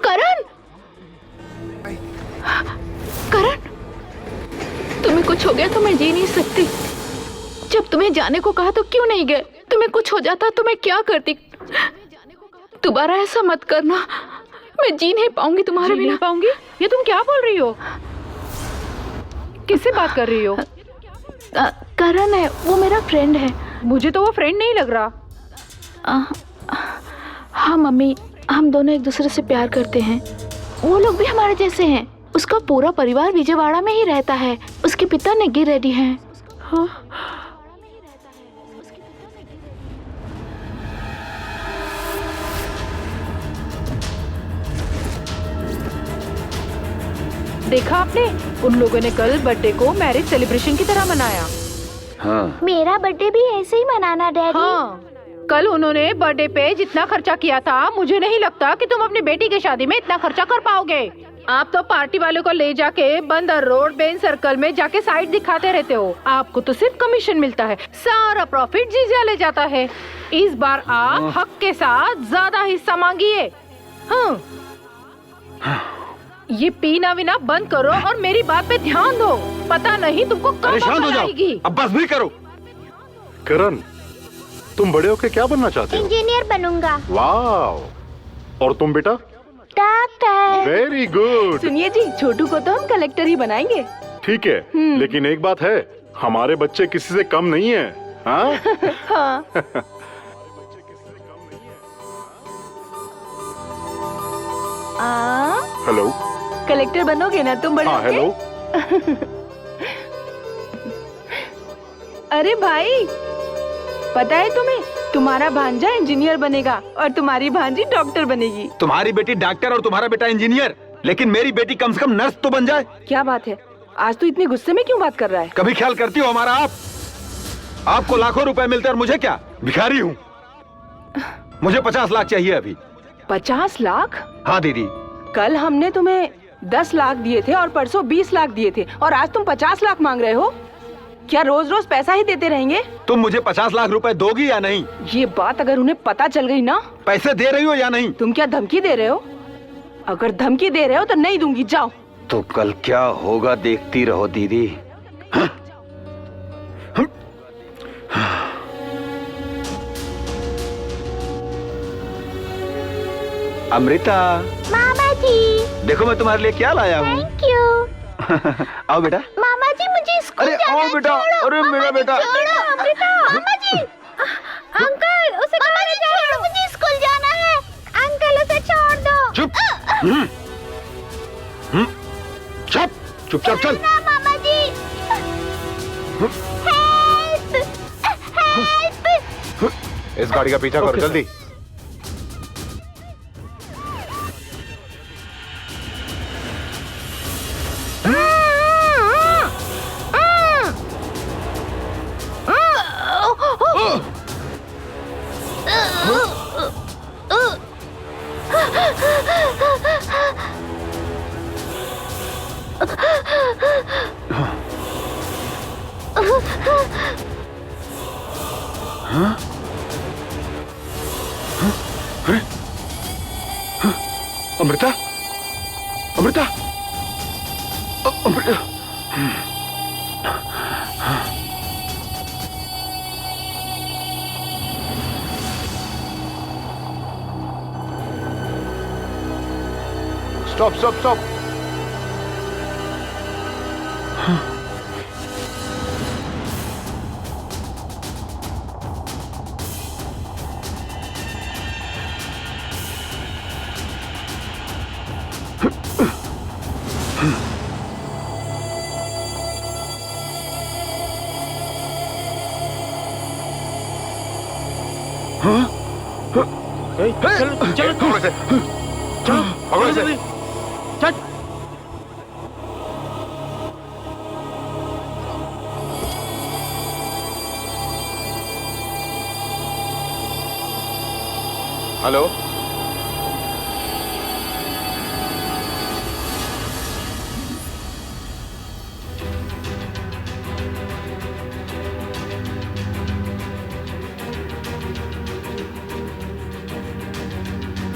करण, करण, तुम्हें कुछ हो गया तो मैं जी नहीं सकती। जब तुम्हें जाने को कहा तो क्यों नहीं गए? तुम्हें कुछ हो जाता तो मैं क्या करती? दोबारा ऐसा मत करना, मैं जी नहीं पाऊंगी तुम्हारे बिना। नहीं पाऊंगी? ये तुम क्या बोल रही हो? किससे बात कर रही हो? करण है, वो मेरा फ्रेंड है। मुझे तो वो फ्रेंड नहीं लग रहा। हाँ मम्मी, हम दोनों एक दूसरे से प्यार करते हैं। वो लोग भी हमारे जैसे हैं। उसका पूरा परिवार विजयवाड़ा में ही रहता है। उसके पिता नेगी रेड्डी हैं। हाँ? देखा आपने, उन लोगों ने कल बर्थडे को मैरिज सेलिब्रेशन की तरह मनाया। हाँ। मेरा बर्थडे भी ऐसे ही मनाना डैडी। हाँ, कल उन्होंने बर्थडे पे जितना खर्चा किया था, मुझे नहीं लगता कि तुम अपनी बेटी की शादी में इतना खर्चा कर पाओगे। आप तो पार्टी वालों को ले जाके बंदर रोड बेन सर्कल में जाके साइड दिखाते रहते हो। आपको तो सिर्फ कमीशन मिलता है, सारा प्रॉफिट जीजा ले जाता है। इस बार आप हक के साथ ज्यादा हिस्सा मांगिए। हाँ, ये पीना विना बंद करो और मेरी बात पे ध्यान दो। पता नहीं तुमको कब अकल आएगी। अब बस भी करो। करण, तुम बड़े होके क्या बनना चाहते हो? इंजीनियर बनूंगा। वाह। और तुम बेटा? डॉक्टर। Very good. सुनिए जी, छोटू को तो हम कलेक्टर ही बनाएंगे। ठीक है, लेकिन एक बात है, हमारे बच्चे किसी से कम नहीं है। हाँ? हाँ। हेलो। कलेक्टर बनोगे ना तुम बड़े? हाँ, हेलो। अरे भाई, पता है तुम्हें, तुम्हारा भांजा इंजीनियर बनेगा और तुम्हारी भांजी डॉक्टर बनेगी। तुम्हारी बेटी डॉक्टर और तुम्हारा बेटा इंजीनियर, लेकिन मेरी बेटी कम से कम नर्स तो बन जाए। क्या बात है, आज तू इतने गुस्से में क्यों बात कर रहा है? कभी ख्याल करती हो हमारा आप? आपको लाखों रुपए मिलते और मुझे क्या, भिखारी हूँ। मुझे 50 लाख चाहिए अभी। 50 लाख? हाँ दीदी। कल हमने तुम्हें 10 लाख दिए थे और परसों 20 लाख दिए थे और आज तुम 50 लाख मांग रहे हो। क्या रोज रोज पैसा ही देते रहेंगे? तुम मुझे 50 लाख रुपए दोगी या नहीं? ये बात अगर उन्हें पता चल गई ना। पैसे दे रही हो या नहीं? तुम क्या धमकी दे रहे हो? अगर धमकी दे रहे हो तो नहीं दूंगी, जाओ। तो कल क्या होगा देखती रहो दीदी। अमृता। मामा जी। देखो मैं तुम्हारे लिए क्या लाया हूँ। Thank you. आओ बेटा। मामा जी, मुझे स्कूल अरे जाना है। आओ बेटा। अरे मेरा बेटा। छोड़ो अमृता। मामा जी। अंकल, उसे मामा जी छोड़ो, मुझे स्कूल जाना है। अंकल, उसे छोड़ दो। चुप। चुप। चुपचाप चल। मामा जी। हेल्प। हेल्प। इस गाड़ी का पीछा करो, जल्दी। Amrita. Amrita. Amrita. Stop stop stop. चलो चलो चलो। पकड़ो इसे। चल। हेलो,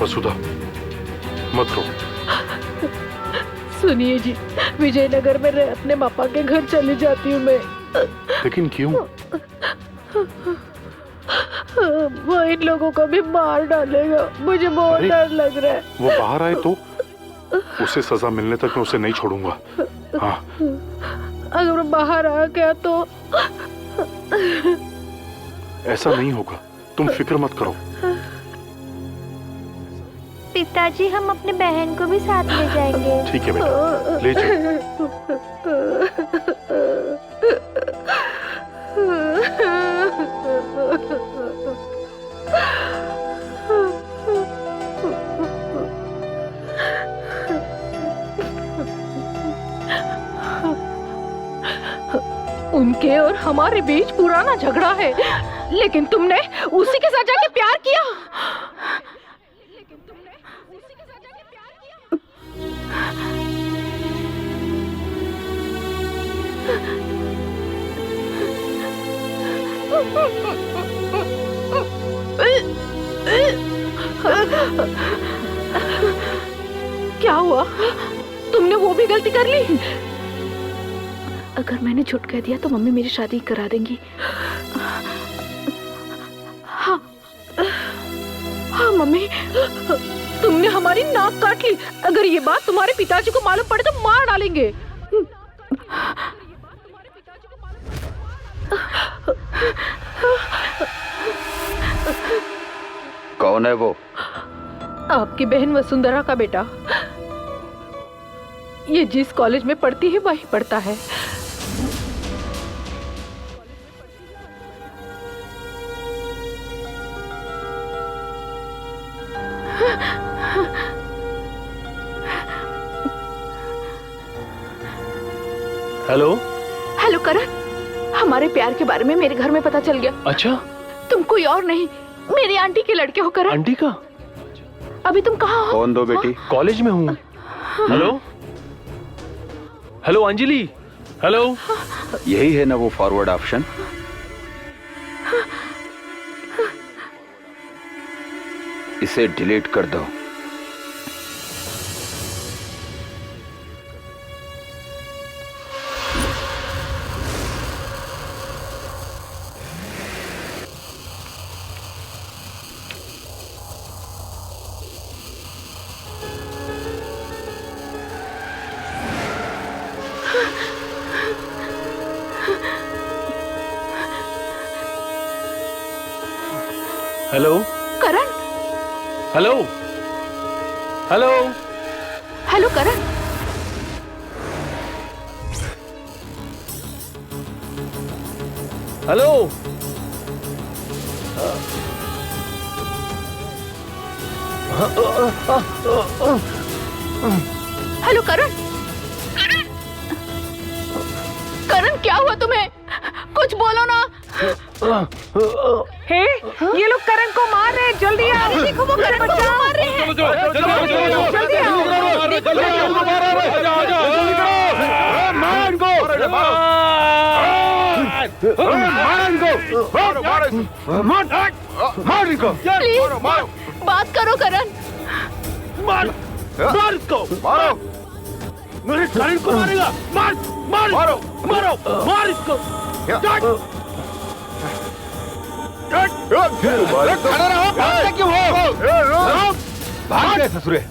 वसुधा, मत रो। सुनिए जी, विजयनगर में अपने पापा के घर चली जाती हूँ मैं। लेकिन क्यों? वो इन लोगों को भी मार डालेगा, मुझे बहुत डर लग रहा है। वो बाहर आए तो उसे सजा मिलने तक मैं उसे नहीं छोड़ूंगा। हाँ, अगर वो बाहर आ गया तो ऐसा नहीं होगा, तुम फिक्र मत करो। पिताजी, हम अपने बहन को भी साथ ले जाएंगे। ठीक है बेटा, ले जाओ। उनके और हमारे बीच पुराना झगड़ा है, लेकिन तुमने उसी के साथ जाके प्यार किया। क्या हुआ? तुमने वो भी गलती कर ली? अगर मैंने झूठ कह दिया तो मम्मी मेरी शादी करा देंगी। हाँ, हाँ मम्मी, तुमने हमारी नाक काट ली। अगर ये बात तुम्हारे पिताजी को मालूम पड़े तो मार डालेंगे। कौन है वो? आपकी बहन वसुंधरा का बेटा। ये जिस कॉलेज में पढ़ती है वही पढ़ता है। हेलो। हेलो करण, हमारे प्यार के बारे में मेरे घर में पता चल गया। अच्छा? तुम कोई और नहीं, मेरी आंटी के लड़के हो करण। आंटी का? अभी तुम कहाँ हो? कौन दो बेटी? कॉलेज में हूँ। Hello, hello Anjali. हेलो। यही है ना वो फॉरवर्ड ऑप्शन? इसे डिलीट कर दो। हेलो करण। हेलो हेलो हेलो करण। हेलो। हेलो करण। करण क्या हुआ तुम्हें? कुछ बोलो ना। हे, ये लोग करण को मार रहे हैं, जल्दी आओ। देखो वो करण को मार रहे हैं। जल्दी आओ। प्लीज बात करो करण। मार इसको, मारो। मेरे करण को मारेगा। मार मार मारो मारो मार इसको। खड़ा रहो, भागते क्यों हो? भाग गए ससुरे,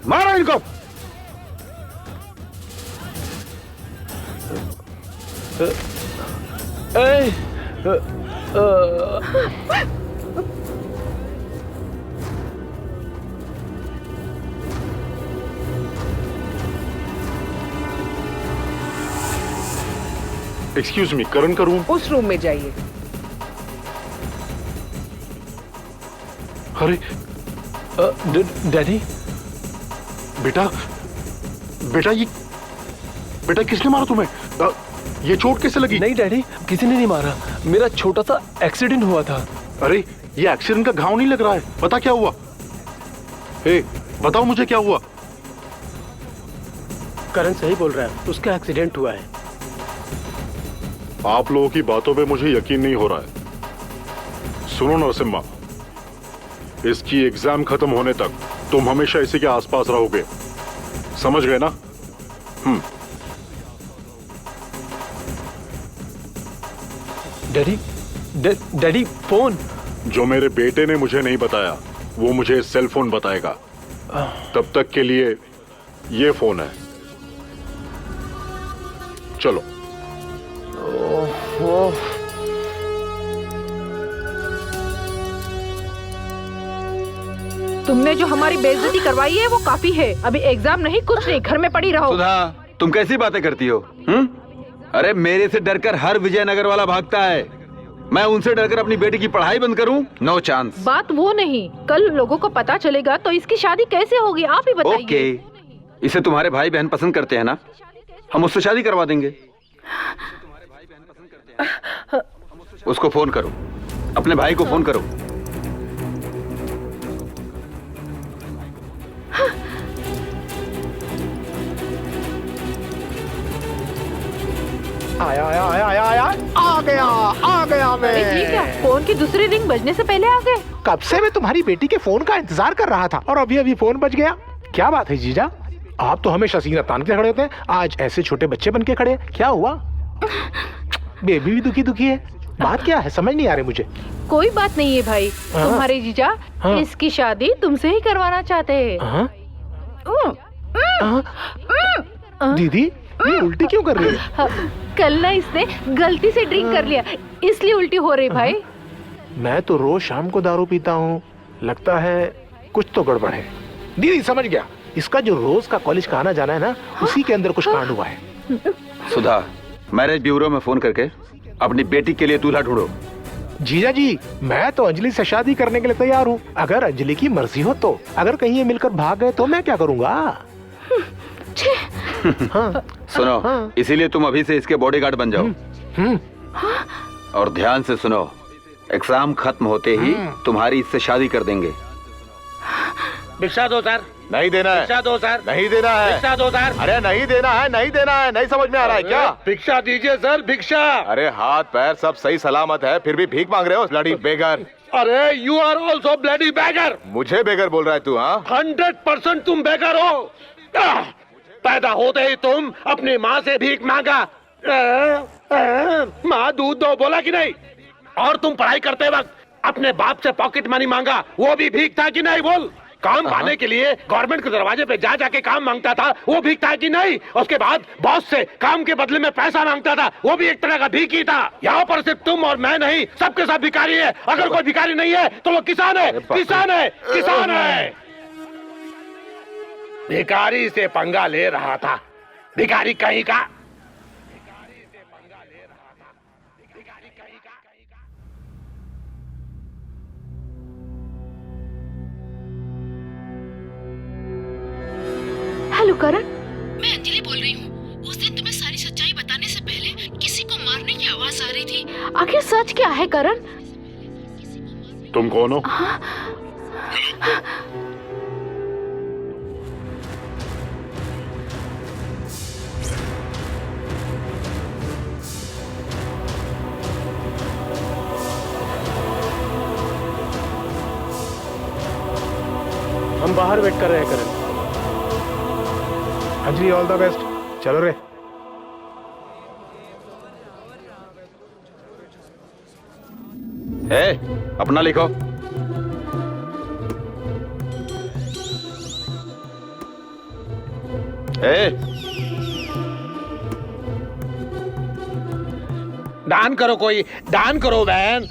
मारो इनको। एक्सक्यूज मी, करण का रूम? उस रूम में जाइए। अरे डैडी, बेटा बेटा ये बेटा किसने मारा तुम्हें? ये चोट कैसे लगी? नहीं डैडी, किसी ने नहीं मारा, मेरा छोटा सा एक्सीडेंट हुआ था। अरे ये एक्सीडेंट का घाव नहीं लग रहा है, बता क्या हुआ? हे बताओ मुझे क्या हुआ? करण सही बोल रहा है, उसका एक्सीडेंट हुआ है। आप लोगों की बातों पे मुझे यकीन नहीं हो रहा है। सुनो नरसिम्हा, इसकी एग्जाम खत्म होने तक तुम हमेशा इसी के आसपास रहोगे, समझ गए ना? डैडी फोन जो मेरे बेटे ने मुझे नहीं बताया वो मुझे सेल फोन बताएगा। तब तक के लिए ये फोन है, चलो। तुमने जो हमारी बेइज्जती करवाई है वो काफी है। अभी एग्जाम नहीं, कुछ नहीं, घर में पड़ी रहो। सुधा, तुम कैसी बातें करती हो? अरे मेरे से डरकर हर विजयनगर वाला भागता है, मैं उनसे डरकर अपनी बेटी की पढ़ाई बंद करूं? No chance. बात वो नहीं, कल लोगों को पता चलेगा तो इसकी शादी कैसे होगी, आप ही बताइए। ओके, इसे तुम्हारे भाई बहन पसंद करते हैं ना, हम उससे शादी करवा देंगे। उसको फोन करो, अपने भाई को फोन करो। आया आया आया आया आया आ गया मैं। ठीक है, फोन की दूसरी रिंग बजने से पहले आ गए। कब से मैं तुम्हारी बेटी के फोन का इंतजार कर रहा था और अभी अभी फोन बज गया। क्या बात है जीजा, आप तो हमेशा सीना तान के खड़े होते हैं, आज ऐसे छोटे बच्चे बन के खड़े, क्या हुआ? बेबी भी दुखी दुखी है, बात क्या है समझ नहीं आ रही मुझे। कोई बात नहीं है भाई, तुम्हारे जीजा इसकी शादी तुमसे ही करवाना चाहते हैं। दीदी ये उल्टी क्यों कर रही है? कल ना इसने गलती से ड्रिंक कर लिया, इसलिए उल्टी हो रही भाई। मैं तो रोज शाम को दारू पीता हूँ, लगता है कुछ तो गड़बड़ है। दीदी समझ गया, इसका जो रोज का कॉलेज का आना जाना है ना, उसी के अंदर कुछ कांड हुआ है। सुधा, मैरिज ब्यूरो में फोन करके अपनी बेटी के लिए दूल्हा ढूंढो। जीजा जी, मैं तो अंजलि से शादी करने के लिए तैयार हूँ, अगर अंजलि की मर्जी हो तो। अगर कहीं ये मिलकर भाग गए तो मैं क्या करूँगा? सुनो, इसीलिए तुम अभी से इसके बॉडीगार्ड बन जाओ। और ध्यान से सुनो, एग्जाम खत्म होते ही तुम्हारी इससे शादी कर देंगे। भिक्षा दो सर। नहीं देना है। भिक्षा दो सर। नहीं देना है। भिक्षा दो सर। अरे नहीं देना है, नहीं देना है, नहीं समझ में आ रहा है क्या? भिक्षा दीजिए सर, भिक्षा। अरे हाथ पैर सब सही सलामत है, फिर भी भीख मांग रहे हो ब्लडी बेगर। अरे you are also bloody beggar. मुझे बेगर बोल रहा है तू? हाँ 100% तुम बेगर हो। पैदा होते ही तुम अपनी माँ से भीख मांगा, माँ दूध दो बोला कि नहीं? और तुम पढ़ाई करते वक्त अपने बाप से पॉकेट मनी मांगा, वो भी भीख था कि नहीं? बोल। काम पाने के लिए गवर्नमेंट के दरवाजे पे जा जाके काम मांगता था, वो भीख था कि नहीं? उसके बाद बॉस से काम के बदले में पैसा मांगता था, वो भी एक तरह का भीख ही था। यहाँ पर सिर्फ तुम और मैं नहीं, सबके साथ भिखारी है। अगर कोई भिखारी नहीं है तो वो किसान है, किसान है, किसान है। भिखारी से पंगा ले रहा था, भिखारी कहीं का। हेलो करण, मैं अंजलि बोल रही हूँ। उस दिन तुम्हें सारी सच्चाई बताने से पहले किसी को मारने की आवाज आ रही थी। आखिर सच क्या है करण? तुम कौन हो? हम बाहर वेट कर रहे हैं करण। अंजलि ऑल द बेस्ट, चलो रे। अपना लिखो। दान करो, कोई दान करो बहन।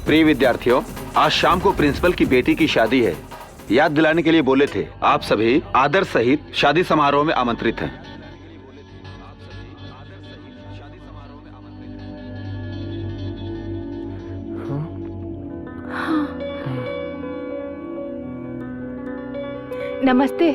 प्रिय विद्यार्थियों, आज शाम को प्रिंसिपल की बेटी की शादी है। याद दिलाने के लिए बोले थे। आप सभी आदर सहित शादी समारोह में आमंत्रित हैं। नमस्ते।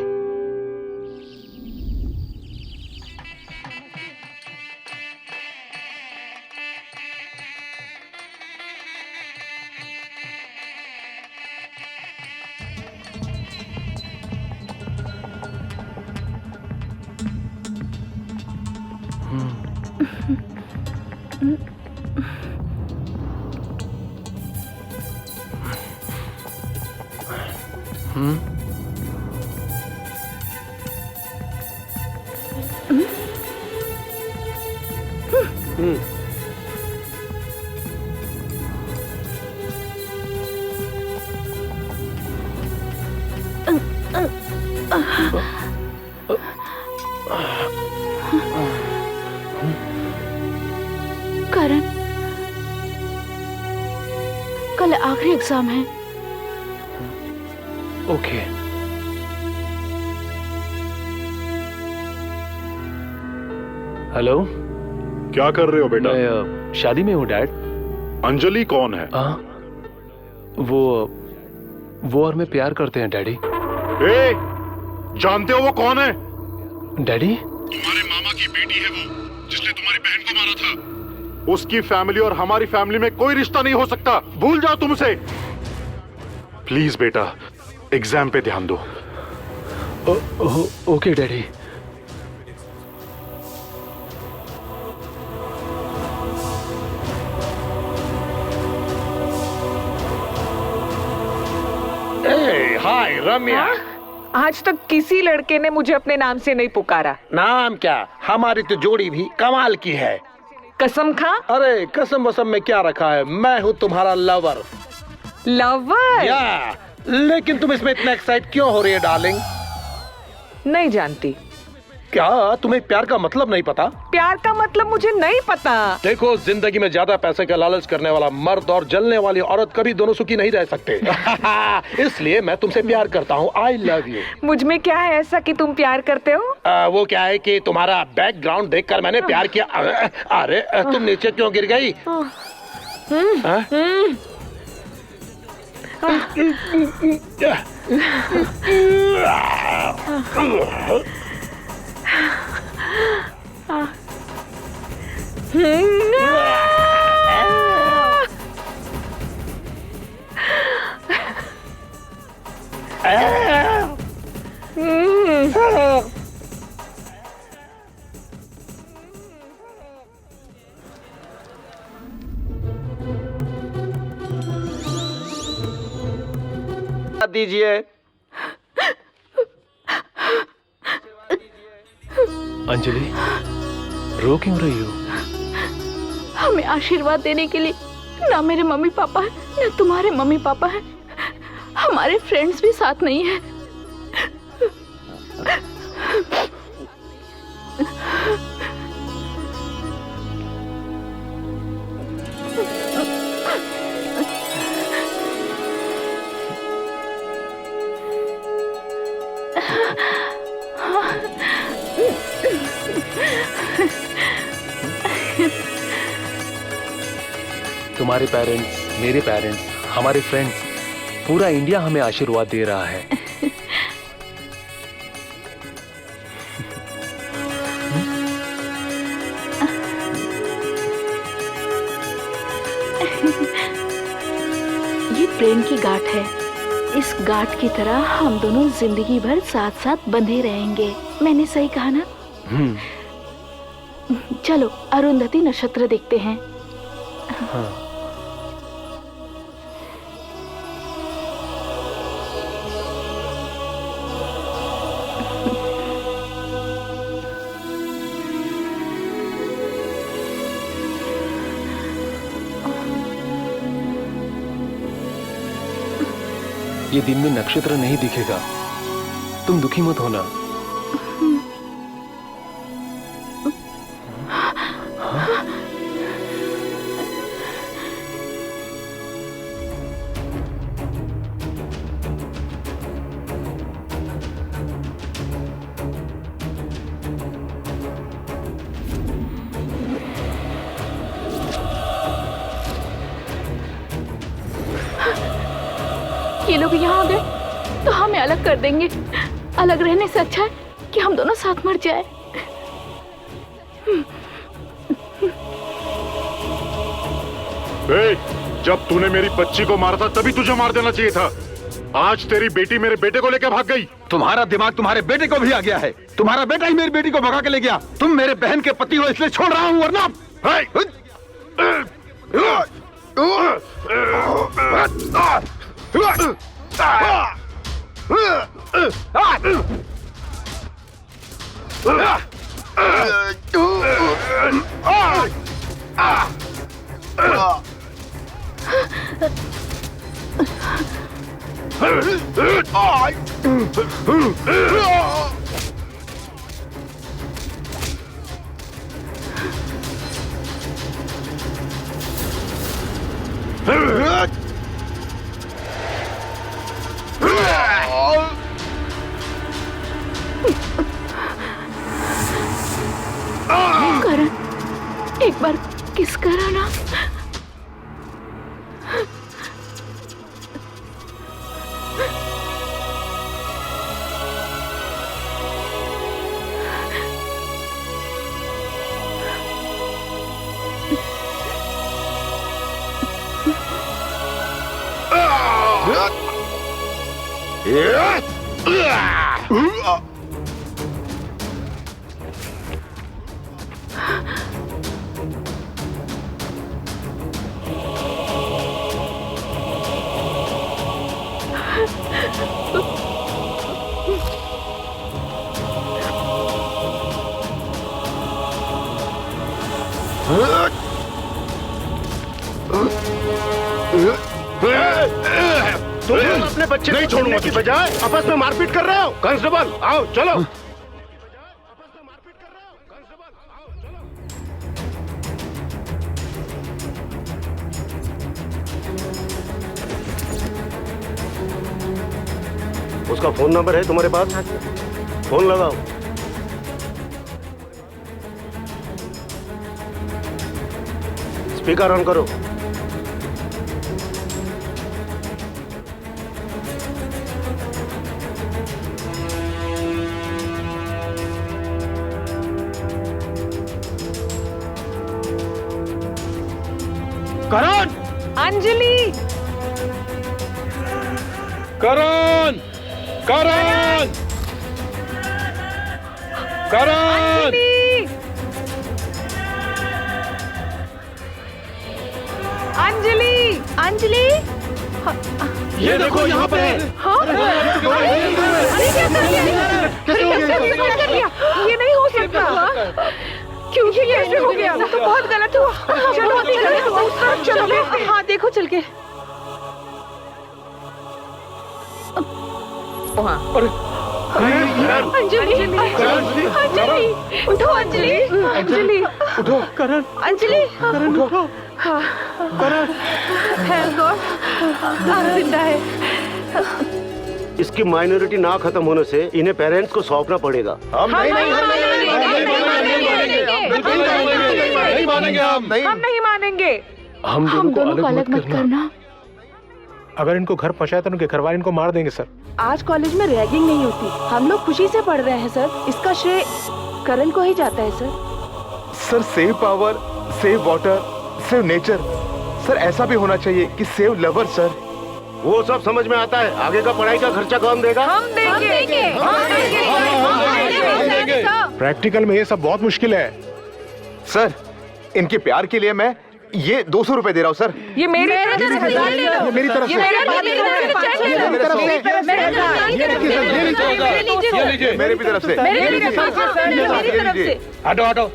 करण, कल आखिरी एग्जाम है। ओके। हेलो, क्या कर रहे हो बेटा? मैं शादी में हूँ डैड। अंजलि कौन है? वो और मैं प्यार करते हैं डैडी। ए, जानते हो वो कौन है? डैडी? तुम्हारे मामा की बेटी है वो, जिसने तुम्हारी बहन को मारा था। उसकी फैमिली और हमारी फैमिली में कोई रिश्ता नहीं हो सकता। भूल जाओ तुम उसे। प्लीज बेटा, एग्जाम पे ध्यान दो। Okay daddy. हाय रम्या। आज तक किसी लड़के ने मुझे अपने नाम से नहीं पुकारा। नाम क्या, हमारी तो जोड़ी भी कमाल की है। कसम खा। अरे कसम वसम में क्या रखा है, मैं हूँ तुम्हारा लवर। लवर? या, लेकिन तुम इसमें इतना एक्साइट क्यों हो रही है डार्लिंग? नहीं जानती। क्या तुम्हें प्यार का मतलब नहीं पता? प्यार का मतलब मुझे नहीं पता। देखो, जिंदगी में ज्यादा पैसे का लालच करने वाला मर्द और जलने वाली औरत कभी दोनों सुखी नहीं रह सकते। इसलिए मैं तुमसे प्यार करता हूँ। आई लव यू। मुझ में क्या है ऐसा कि तुम प्यार करते हो? वो क्या है कि तुम्हारा बैकग्राउंड देखकर मैंने प्यार किया। अरे तुम नीचे क्यों गिर गई? दीजिए। अंजलि, रो क्यों रही हो? हमें आशीर्वाद देने के लिए ना मेरे मम्मी पापा है, ना तुम्हारे मम्मी पापा है। हमारे फ्रेंड्स भी साथ नहीं है। तुम्हारे पेरेंट्स, मेरे पेरेंट्स, हमारे फ्रेंड्स, पूरा इंडिया हमें आशीर्वाद दे रहा है। ये प्रेम की गांठ है। इस गांठ की तरह हम दोनों जिंदगी भर साथ साथ बंधे रहेंगे। मैंने सही कहा ना? चलो अरुंधति नक्षत्र देखते हैं। हाँ। ये दिन में नक्षत्र नहीं दिखेगा, तुम दुखी मत होना। ये लोग यहाँ आ गए तो हमें अलग कर देंगे। अलग रहने से अच्छा है कि हम दोनों साथ मर जाए। जब तूने मेरी बच्ची को मारा था तभी तुझे मार देना चाहिए था। आज तेरी बेटी मेरे बेटे को लेकर भाग गई। तुम्हारा दिमाग तुम्हारे बेटे को भी आ गया है। तुम्हारा बेटा ही मेरी बेटी को भगा के ले गया। तुम मेरे बहन के पति हो इसलिए छोड़ रहा हूँ, वरना करण, एक बार किस करो ना। तुम लोग अपने बच्चे नहीं छोड़ने की बजाय आपस में मारपीट कर रहे हो। कांस्टेबल आओ, चलो। उसका फोन नंबर है तुम्हारे पास? फोन लगाओ। स्पीकर ऑन करो। करण! अंजलि! करण! करण! करण! अंजलि! अंजलि! ये देखो यहाँ पर है। हाँ? अरे क्या कर लिया? ये नहीं हो सकता। क्यों ये कैसे हो गया? तो बहुत गलत हुआ। चलो चलो, हाँ देखो चल के। अंजलि, अंजलि, उठो अंजलि, अंजलि, उठो करण, अंजलि, करण उठो, करण। थैंक गॉड जिंदा है। इसकी माइनॉरिटी ना खत्म होने से इन्हें पेरेंट्स को सौंपना पड़ेगा। हम नहीं मानेंगे। हम नहीं मानेंगे। हम दोनों को अलग मत करना। अगर इनको घर पहुंचाए तो उनके घर वाले इनको मार देंगे सर। आज कॉलेज में रैगिंग नहीं होती, हम लोग खुशी से पढ़ रहे हैं सर। इसका श्रेय करण को ही जाता है sir. Sir save power, save water, save nature. Sir ऐसा भी होना चाहिए कि सेव लवर सर। वो सब समझ में आता है। आगे का पढ़ाई का खर्चा कौन देगा? हम देंगे। प्रैक्टिकल में ये सब बहुत मुश्किल है सर। इनके प्यार के लिए मैं ये 200 रुपए दे रहा हूँ सर। ये मेरी तरफ से, मेरी तरफ से, मेरी भी तरफ से। हटो हटो,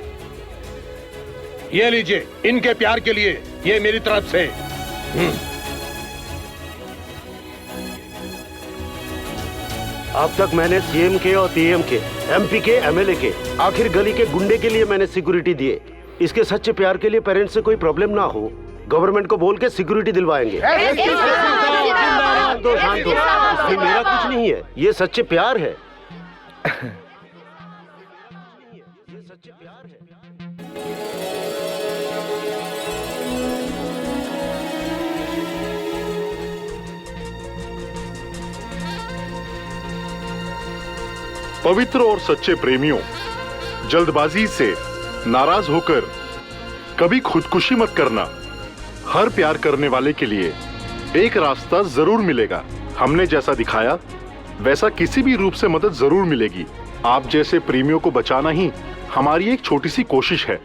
ये लीजिए इनके प्यार के लिए, ये मेरी तरफ से। अब तक मैंने सीएम के और पीएम के, एमपी के, एमएलए के, आखिर गली के गुंडे के लिए मैंने सिक्योरिटी दिए। इसके सच्चे प्यार के लिए पेरेंट्स से कोई प्रॉब्लम ना हो, गवर्नमेंट को बोल के सिक्योरिटी दिलवाएंगे। शांत हो, इसमें मेरा कुछ नहीं है, ये सच्चे प्यार है। पवित्र और सच्चे प्रेमियों, जल्दबाजी से नाराज होकर कभी खुदकुशी मत करना। हर प्यार करने वाले के लिए एक रास्ता जरूर मिलेगा। हमने जैसा दिखाया वैसा किसी भी रूप से मदद जरूर मिलेगी। आप जैसे प्रेमियों को बचाना ही हमारी एक छोटी सी कोशिश है।